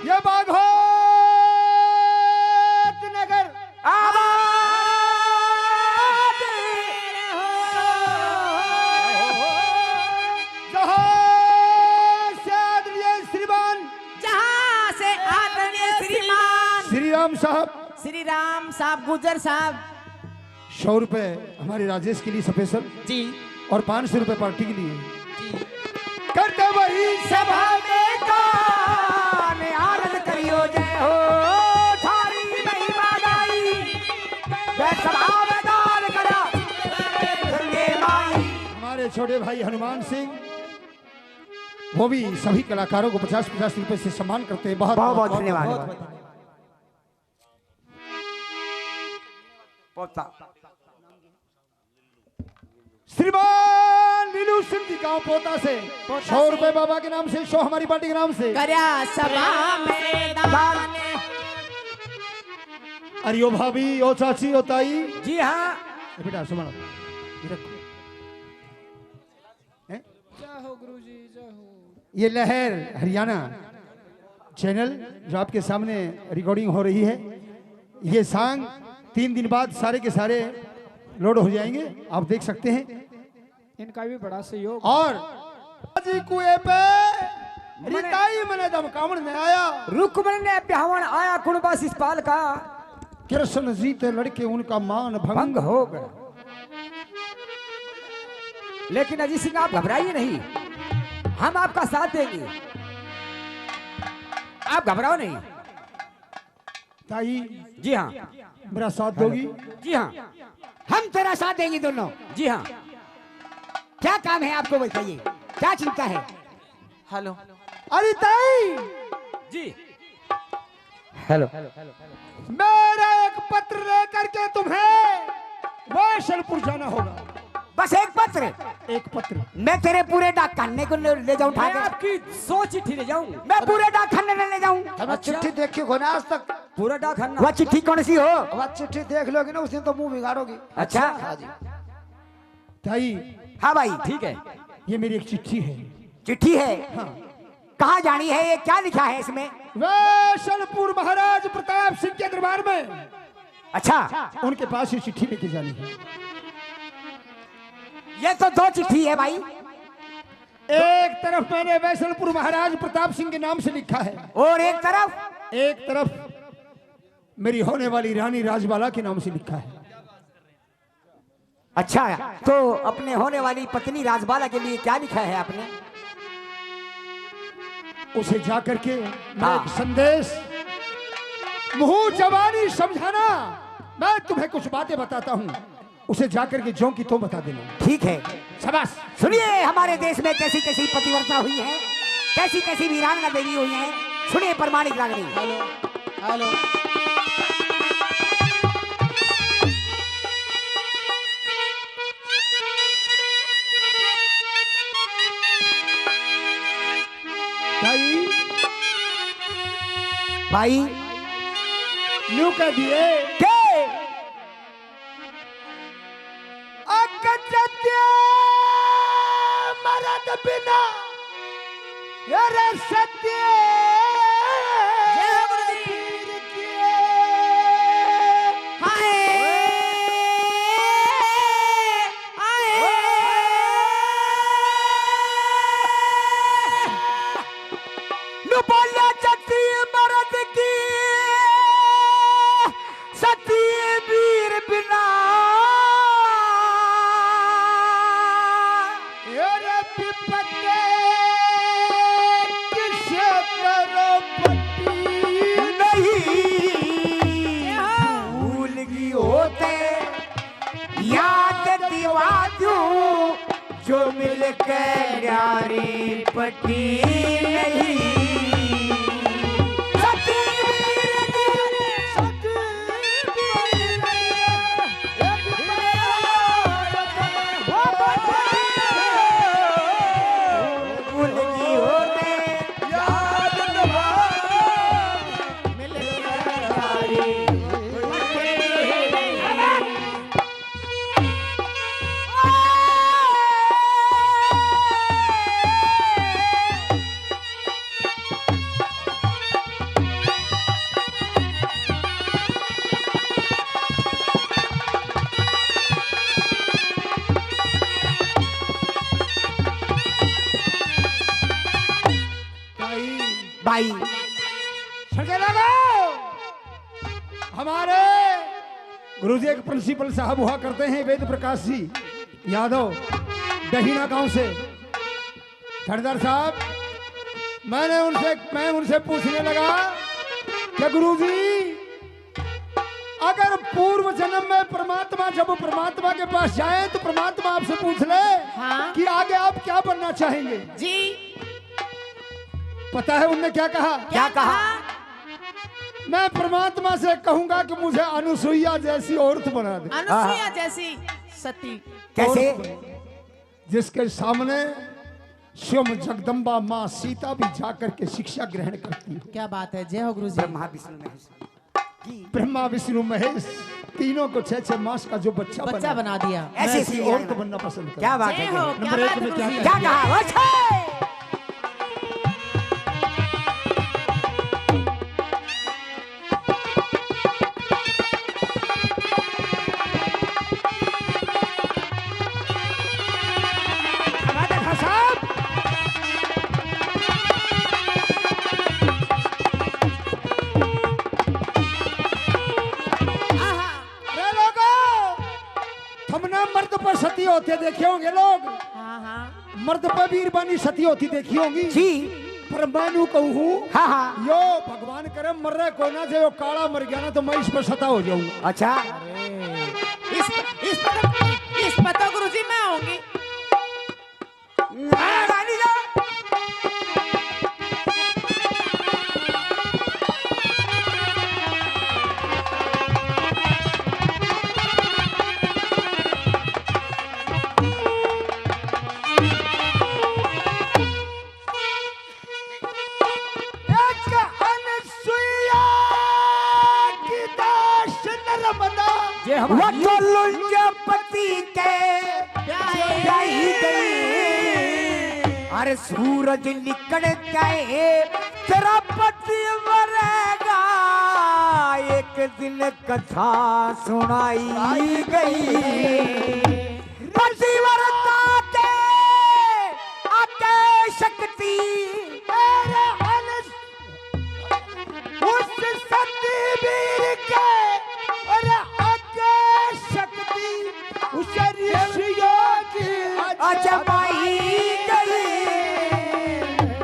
ये बाघोत नगर आबाद जहाँ से आदरणीय श्रीमान जहाँ से आदरणीय श्रीमान श्री राम साहब श्री राम साहब गुजर साहब 100 रुपए हमारे राजेश के लिए स्पेशल जी और 500 रुपए पार्टी के लिए। जी करते वही सभा में गान आनंद करियो जय हो थारी महिमा गाई वह सभा में गान करा गंगे माई। हमारे छोटे भाई हनुमान सिंह वो भी सभी कलाकारों को 50-50 रुपए से सम्मान करते हैं। बहुत बहुत बहुत धन्यवाद। पोता श्रीमान नीलू सिंह जी गांव पोता से 100 रुपए बाबा के नाम से, 100 हमारी पार्टी के नाम से। करया सभा में दान। अरे ओ भाभी, ओ चाची, ओ ताई। जी हाँ ए बेटा सुनो, ये रखो। हैं? ये लहर हरियाणा चैनल जो आपके सामने रिकॉर्डिंग हो रही है, ये सॉन्ग 3 दिन बाद सारे के सारे लोड हो जाएंगे, आप देख सकते हैं। इनका भी बड़ा सहयोग। और जी कुएं पे रिताई मने दमकावन में आया, रुकमन ने ब्याहवन आया कुणबास इस पाल का कृष्ण जीते लड़के उनका मान भंग भंग। हो गया। लेकिन अजीत सिंह आप घबराइए नहीं, हम आपका साथ देंगे, आप घबराओ नहीं। ताई जी हाँ मेरा साथ दोगी? जी हाँ हम तेरा साथ देंगे दोनों। जी हाँ क्या काम है आपको बताइए, क्या चिंता है? हेलो अरे ताई जी हेलो मेरा एक पत्र लेकर के तुम्हें वैशलपुर जाना होगा। बस एक पत्र? एक पत्र मैं तेरे पूरे डाक खाने को ले जाऊं उठा के? आपकी 100 चिट्ठी ले जाऊं मैं, पूरे डाक खाने ले जाऊं? हमें चिट्ठी देखी हो ना आज तक। पूरा डाक खाना? वह चिट्ठी कौन सी हो? वह चिट्ठी देख लोगी ना उस दिन तो मुंह बिगाड़ोगी। अच्छा हाँ जी। ताई हाँ भाई ठीक है। ये मेरी एक चिट्ठी है। चिट्ठी है? हाँ। कहाँ जानी है, ये क्या लिखा है इसमें? वैशलपुर महाराज प्रताप सिंह के दरबार में। अच्छा उनके पास ये चिट्ठी लेके जानी है। ये तो 2 चिट्ठी है भाई। एक तरफ मैंने वैशलपुर महाराज प्रताप सिंह के नाम से लिखा है, और एक तरफ मेरी होने वाली रानी राजबाला के नाम से लिखा है। अच्छा तो अपने होने वाली पत्नी राजबाला के लिए क्या लिखा है आपने? उसे जाकर के मैं हाँ। एक संदेश मुंह जवानी समझाना, मैं तुम्हें कुछ बातें बताता हूँ, उसे जाकर के जो की तो बता देना। ठीक है। शाबाश। सुनिए हमारे देश में कैसी कैसी पतिव्रता हुई है, कैसी कैसी वीरांगना देवी हुई है, सुनिए प्रमाणिक रागनी। हेलो भाई भाई न्यू कह दिए के मरद बिना अरे सत्य बोलिया चट्टी मरद की सती वीर बिना अरे पिपते किसे करो पट्टी नहीं भूल गई होते याद दिवा दूं जो मिल के न्यारी पट्टी नहीं। भाई छड़के लगाओ। हमारे गुरुजी एक प्रिंसिपल साहब हुआ करते हैं वेद प्रकाश जी यादव दहीना गांव से। थानेदार साहब मैं उनसे पूछने लगा कि गुरुजी अगर पूर्व जन्म में परमात्मा जब परमात्मा के पास जाए तो परमात्मा आपसे पूछ ले हाँ? कि आगे आप क्या बनना चाहेंगे। जी पता है उनने क्या कहा? क्या कहा? मैं परमात्मा से कहूंगा कि मुझे अनुसुईया जैसी औरत बना दे। अनुसुईया जैसी सती। कैसे? जिसके सामने स्वयं जगदम्बा माँ सीता भी जाकर के शिक्षा ग्रहण करती है। क्या बात है, जय हो गुरुजी। ब्रह्मा विष्णु महेश तीनों को 6-6 मास का जो बच्चा बना दिया। ऐसी औरत बनना पसंद करता। क्या बात जय है? हो, क्या नंबर एक बात है में क्या गुरुजी। क्या कहा? अच्छा! हमने मर्द पर सती होते देखे होंगे लोग। हाँ हाँ मर्द पर वीरबानी सती होती देखी होंगी जी। पर मैं कहूँ हाँ हाँ। यो भगवान करे मर रहे को ना जो काला मर गया ना तो मैं इस पर सता हो जाऊंगा। अच्छा इस पता गुरुजी मैं आऊंगी। रानी जा। पति के यही गई। अरे सूरज निकल गए तेरा पति मरेगा। एक दिन कथा सुनाई गई। पतिव्रता के आके शक्ति उस सती वीर के अजमाई गई।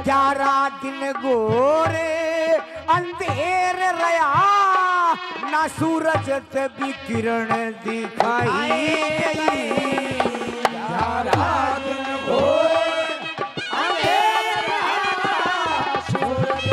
11 दिन गोरे अंधेर रहा ना सूरज भी किरण दिखाई गई। 11 दिन गोरे अंधेर रहा सूरज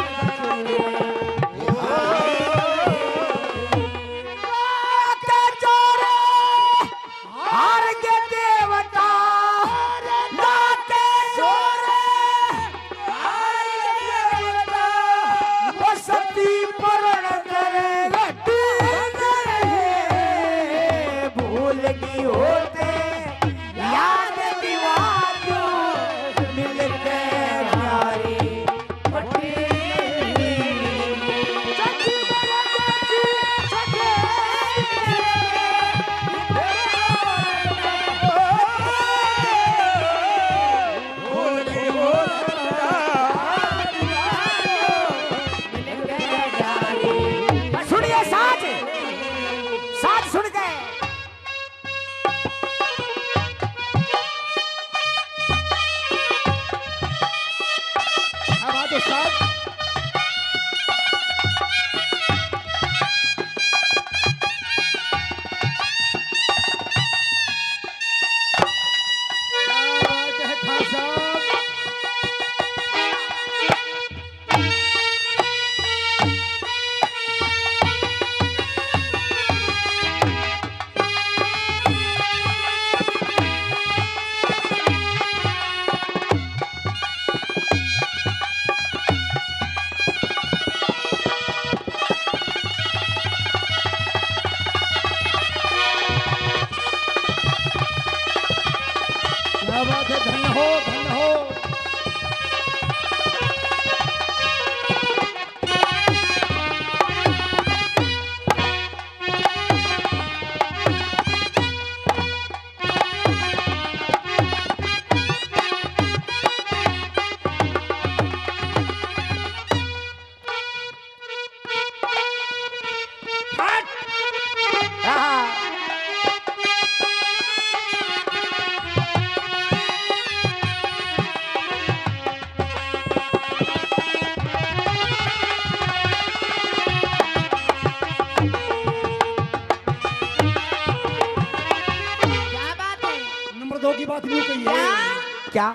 बात नहीं कही है। क्या?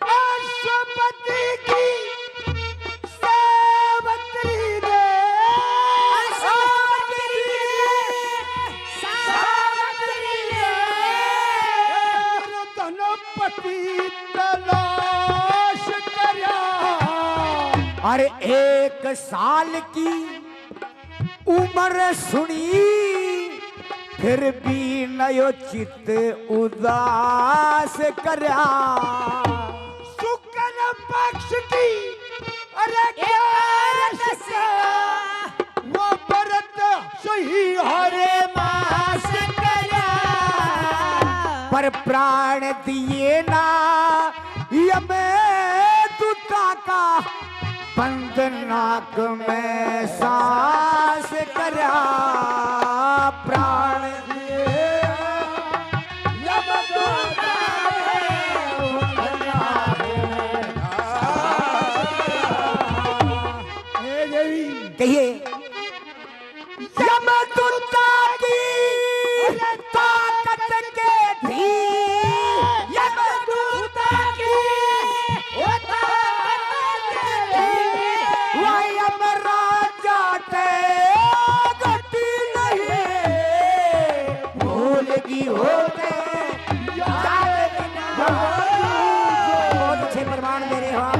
अश्वपति की सावित्री ने धनपति तलाश करया। अरे 1 साल की उम्र सुनी फिर भी नयो चित उदास करया। शुक्र पक्ष की अरे क्या वो व्रत सही हरे मास करया। पर प्राण दिए ना यमें दूता का बंदनाक में सांस करया। प्राण दिए यमदूता कहिए यमदूता की ताकत के भी यमदूता की ताकत के भी वयम राजा ते गति नहीं भूलगी होते बहुत अच्छे प्रमाण दे रहे हो आप।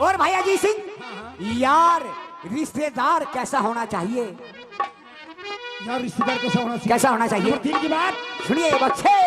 और भाई अजीत सिंह यार रिश्तेदार कैसा होना चाहिए? यार रिश्तेदार कैसा होना चाहिए? कैसा होना चाहिए? नंबर 3 की बात सुनिए बच्चे।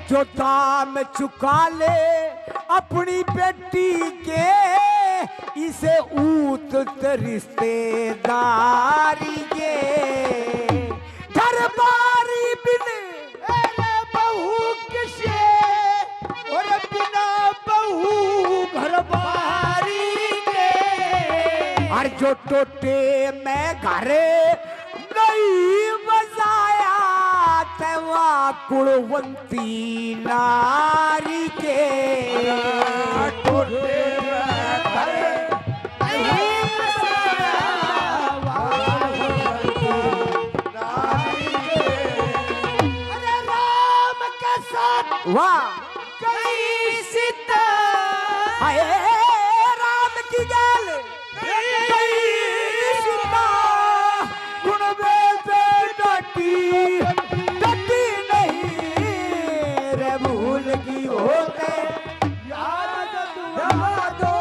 जो दाम चुका ले अपनी बेटी के इसे ऊत रिश्तेदारी के दरबारी बिन बहू किसे और बिना बहू घर बारी के। और जो टोटे में घरे नहीं बजाया तवा कुलवंती नारी के टोटे में घरे नहीं अरे राम के साथ वाह कई सीता हाय राम की गल कई सीता गुण बेटे डटी डटी नहीं रे भूल की होते याद दो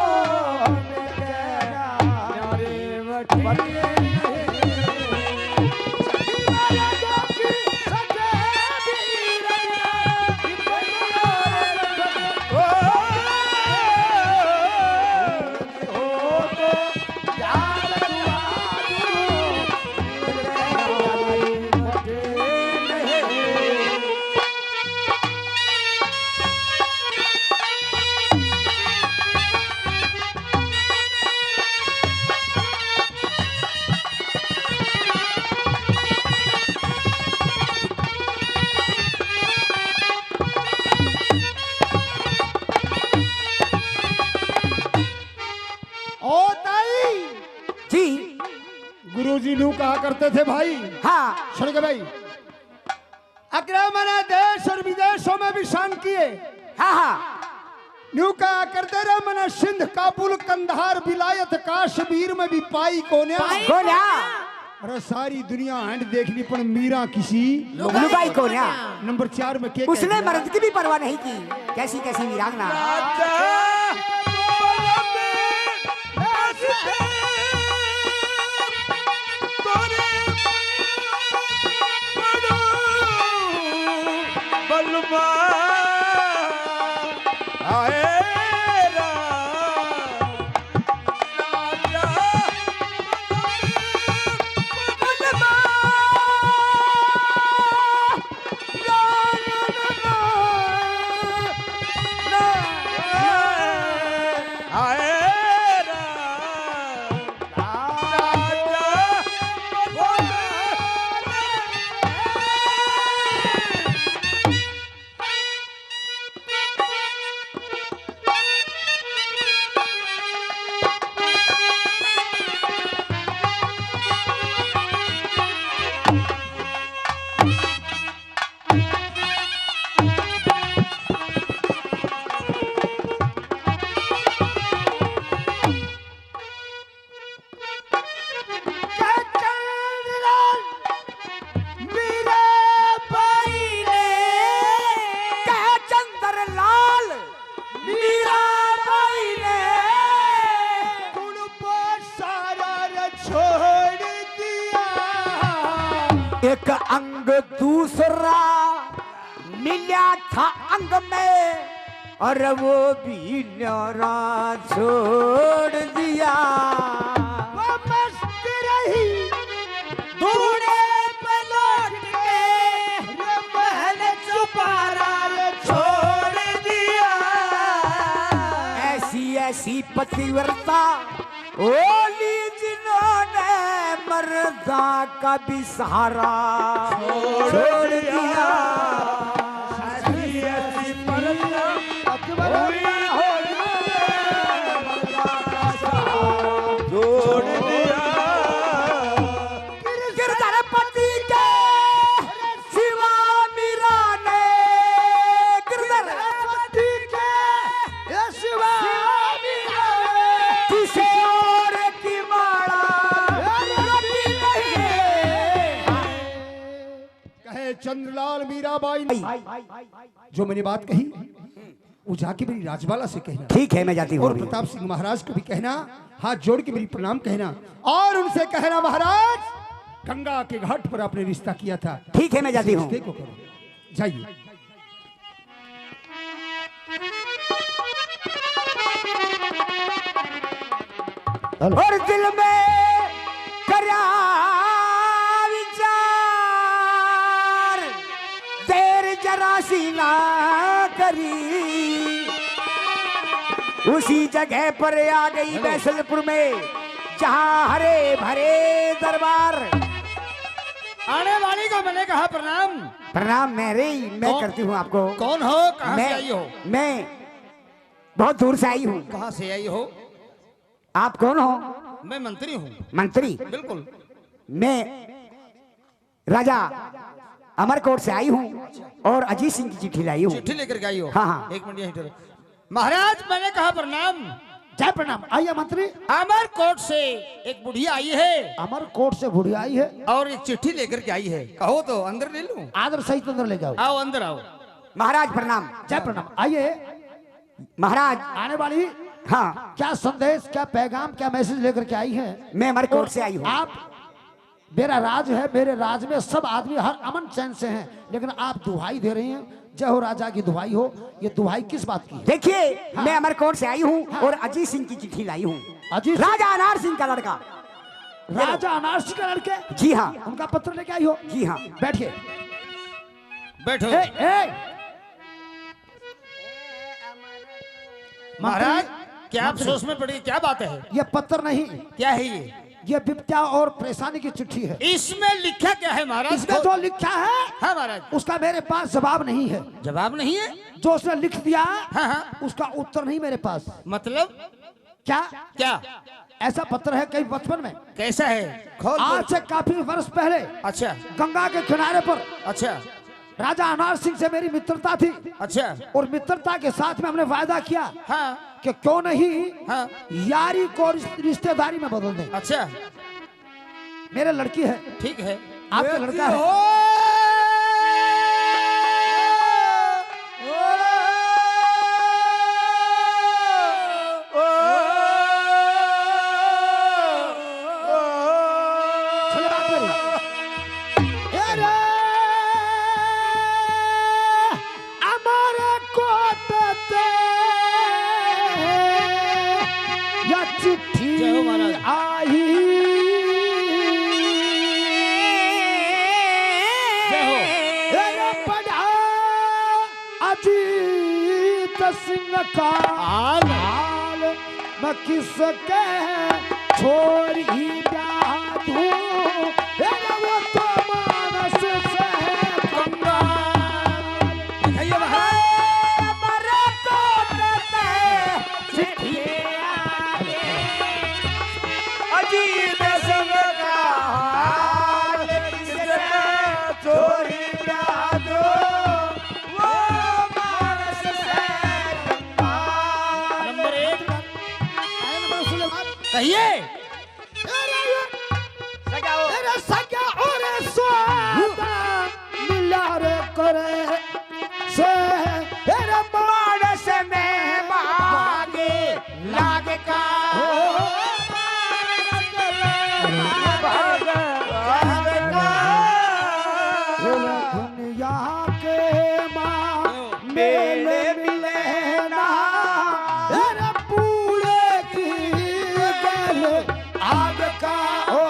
गुरुजी नू कहा करते थे भाई, हाँ सुन के भाई अक्रमण देश और विदेशों में भी शान किए। हाँ हाँ न्यू का करते रहे मैंने सिंध काबुल कंधार विलायत काश्मीर में भी पाई कोन्या। कोन्या अरे सारी दुनिया हैंड देखनी पर मीरा किसी लुगाई कोन्या। नंबर 4 में के उसने मर्द की भी परवाह नहीं की। कैसी कैसी वीरांगना। एक अंग दूसरा मिला था अंग में और वो भी न्यारा छोड़ दिया। वो मस्त रही दूने पे लौट के महल चुपारा छोड़ दिया। ऐसी ऐसी पतिव्रता ओली जिन्होंने मर्दा का भी सहारा छोड़ दिया। ऐसी ऐसी छोड़ दिया। गिरधर पति के शिवा मीरा ने गिरधर पति के शिवा मीरा किसे और की माला कहे चंद्रलाल मीराबाई ने जो मैंने बात कही वो जाके मेरी राजबाला से कहना। ठीक है मैं जाती हूँ। और प्रताप सिंह महाराज को भी कहना, हाथ जोड़ के मेरी प्रणाम कहना और उनसे कहना महाराज गंगा के घाट पर आपने रिश्ता किया था। ठीक है मैं जाती हूँ। रिश्ते को करो, जाइए। और दिल में करया विचार देर जरा सी ना करी। उसी जगह पर आ गई बैसलपुर में जहां हरे भरे दरबार। आने वाली को मैंने कहा प्रणाम। प्रणाम मैं करती हूँ आपको। कौन हो, कहाँ से आई हो? मैं बहुत दूर से आई हूँ। कहाँ से आई हो? आप कौन हो? मैं मंत्री हूँ। मंत्री? बिल्कुल। मैं राजा अमरकोट से आई हूँ और अजीत सिंह की चिट्ठी लाई हूँ। चिट्ठी लेकर के आई हो? हाँ हाँ। एक मिनट यहीं ठहरो। महाराज मैंने कहा प्रणाम। जय प्रणाम। आइए मंत्री। अमरकोट से एक बुढ़िया आई है। अमरकोट से बुढ़िया आई है और एक चिट्ठी लेकर के आई है। कहो तो अंदर ले लूं? आदर सहित अंदर ले जाओ। आओ अंदर आओ। महाराज प्रणाम। जय प्रणाम। आइए महाराज। आने वाली हाँ क्या संदेश, क्या पैगाम, क्या मैसेज लेकर के आई है? मैं अमरकोट से आई हूँ। आप, मेरा राज है, मेरे राज में सब आदमी हर अमन चैन से हैं, लेकिन आप दुहाई दे रही हैं। जय हो राजा की दुहाई हो। ये दुहाई किस बात की है? देखिए मैं अमरकोट से आई हूँ और अजीत सिंह की चिट्ठी लाई हूँ। अजीत राजा अनार सिंह का लड़का। राजा अनार सिंह का लड़के? जी हाँ। उनका पत्र लेके आई हो? जी हाँ। बैठिए। बैठो। महाराज क्या अफसोस में पड़ी, क्या बात है? ये पत्र नहीं, क्या है ये विपत्या और परेशानी की चिट्ठी है। इसमें लिखा क्या है महाराज? इसमें जो लिखा है हाँ महाराज, उसका मेरे पास जवाब नहीं है। जवाब नहीं है? जो उसने लिख दिया हाँ हाँ। उसका उत्तर नहीं मेरे पास। मतलब क्या? क्या ऐसा पत्र है कहीं बचपन में। कैसा है? खोल आज से काफी वर्ष पहले अच्छा गंगा के किनारे पर अच्छा राजा अनार सिंह से मेरी मित्रता थी अच्छा और मित्रता के साथ में हमने वायदा किया हाँ कि क्यों नहीं हाँ यारी को रिश्तेदारी में बदल दें। अच्छा मेरे लड़की है, ठीक है, आपका लड़का है। चलो बात करें। अरे हमारे कोटते या चिट्ठी जय हो महाराज। आई अरे पढ़ा अजीत सिंह का हाल मैं किसके छोड़ ही दूं अरे वो तो मानस से कंगाल। दिखाइए महाराज। अजीत सिंह का हाल किसने चोरी प्यादो वो मानस से कंगाल। नंबर 1 कहिए। अरे सगा और स्वादा मिला रे करे से अरे मानस में भागे लाग का दुनिया के माँ मेले मिले ना अरे पूरे की गल आग का हो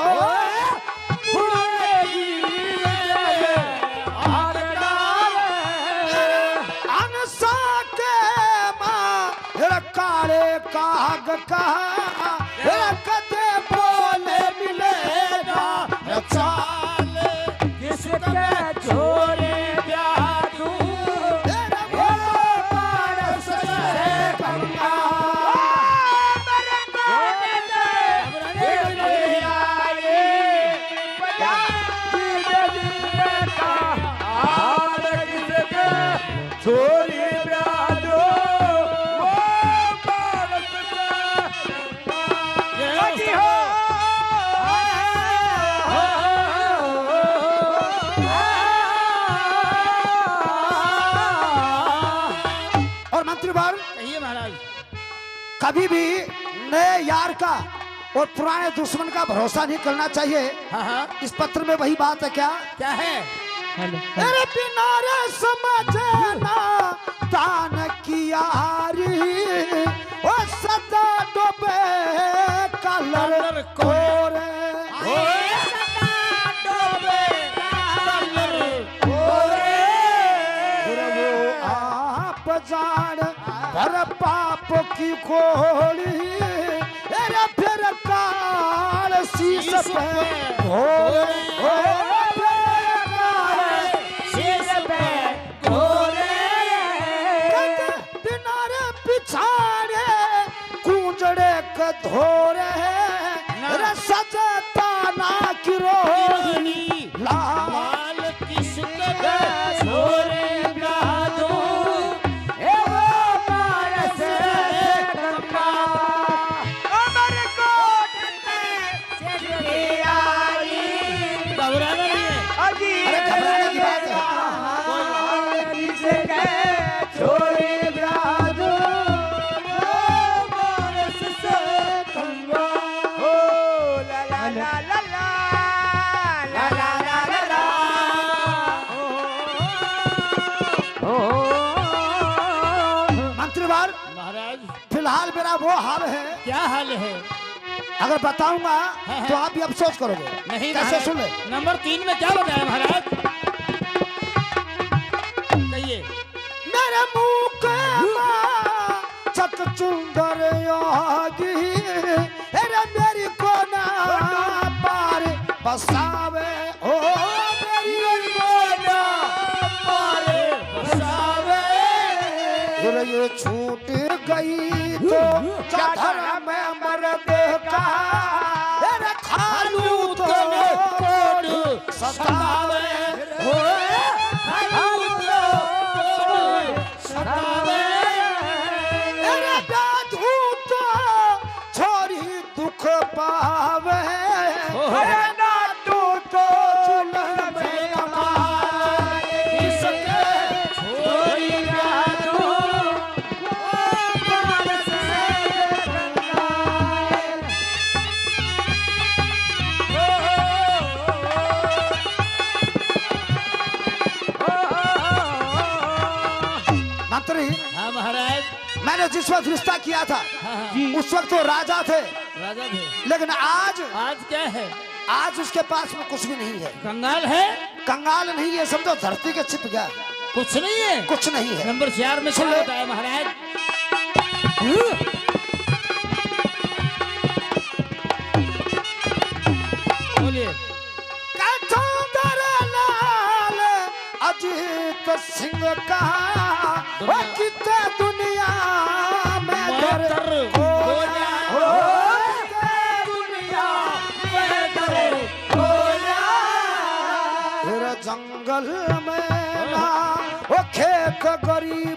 पूरे की गल आग का अनसा के माँ काले काग का कदे बोले मिलेगा चाल किसके छोरे जादू वो मानस से कंगाल। मेरे कोटे आए का हाल किसके छोरी जादू वो मानस से कंगाल। हो और मंत्रीवर कहिए महाराज। कभी भी नए यार का और पुराने दुश्मन का भरोसा नहीं करना चाहिए। हाँ हाँ इस पत्र में वही बात है क्या? क्या है? अरे बिना रे समझना दान की यारी ओ सदा डूबे कलर कोरे वो आप जान पर पाप की खोली अरे फिर काल शीश पे घोरे बिना रे पिछाड़े कूंजड़े के धोरे रे सजता ना की रोहिणी लाल किसके छोरे जादू घबराना नहीं है। अरे घबराने की बात है। मंत्रीवार महाराज फिलहाल मेरा वो हाल है, क्या हाल है? अगर बताऊंगा तो आप भी अफसोस करोगे। नहीं कैसे महाराज। सुन ले? नंबर 3 में क्या बताया महाराज? कहिए। मेरे मुंह के चक चुंदर योगी अरे मेरी कोना पार बसावे ओ मेरी कोना पार बसावे ये छूट गई तो चादर में मर्द का अरे खालू तो कोड सतावे ओ सुख पावे है ना तू तो चुलन में कमाए किसके छोरी जादू गोपाल से रंगाए। मंत्री, हाँ महाराज। मैंने जिस वक्त रिश्ता किया था उस वक्त तो राजा थे, राजा थे। लेकिन आज आज क्या है? आज उसके पास में कुछ भी नहीं है। कंगाल है? कंगाल नहीं है, समझो धरती के छिप गया, कुछ नहीं है। कुछ नहीं है। नंबर 4 में क्या होता है महाराज? बोलिए। लाल अजीत सिंह का वो कितने दुनिया में दर हो दुनिया में दर हो जंगल में ना वो खेत गरीब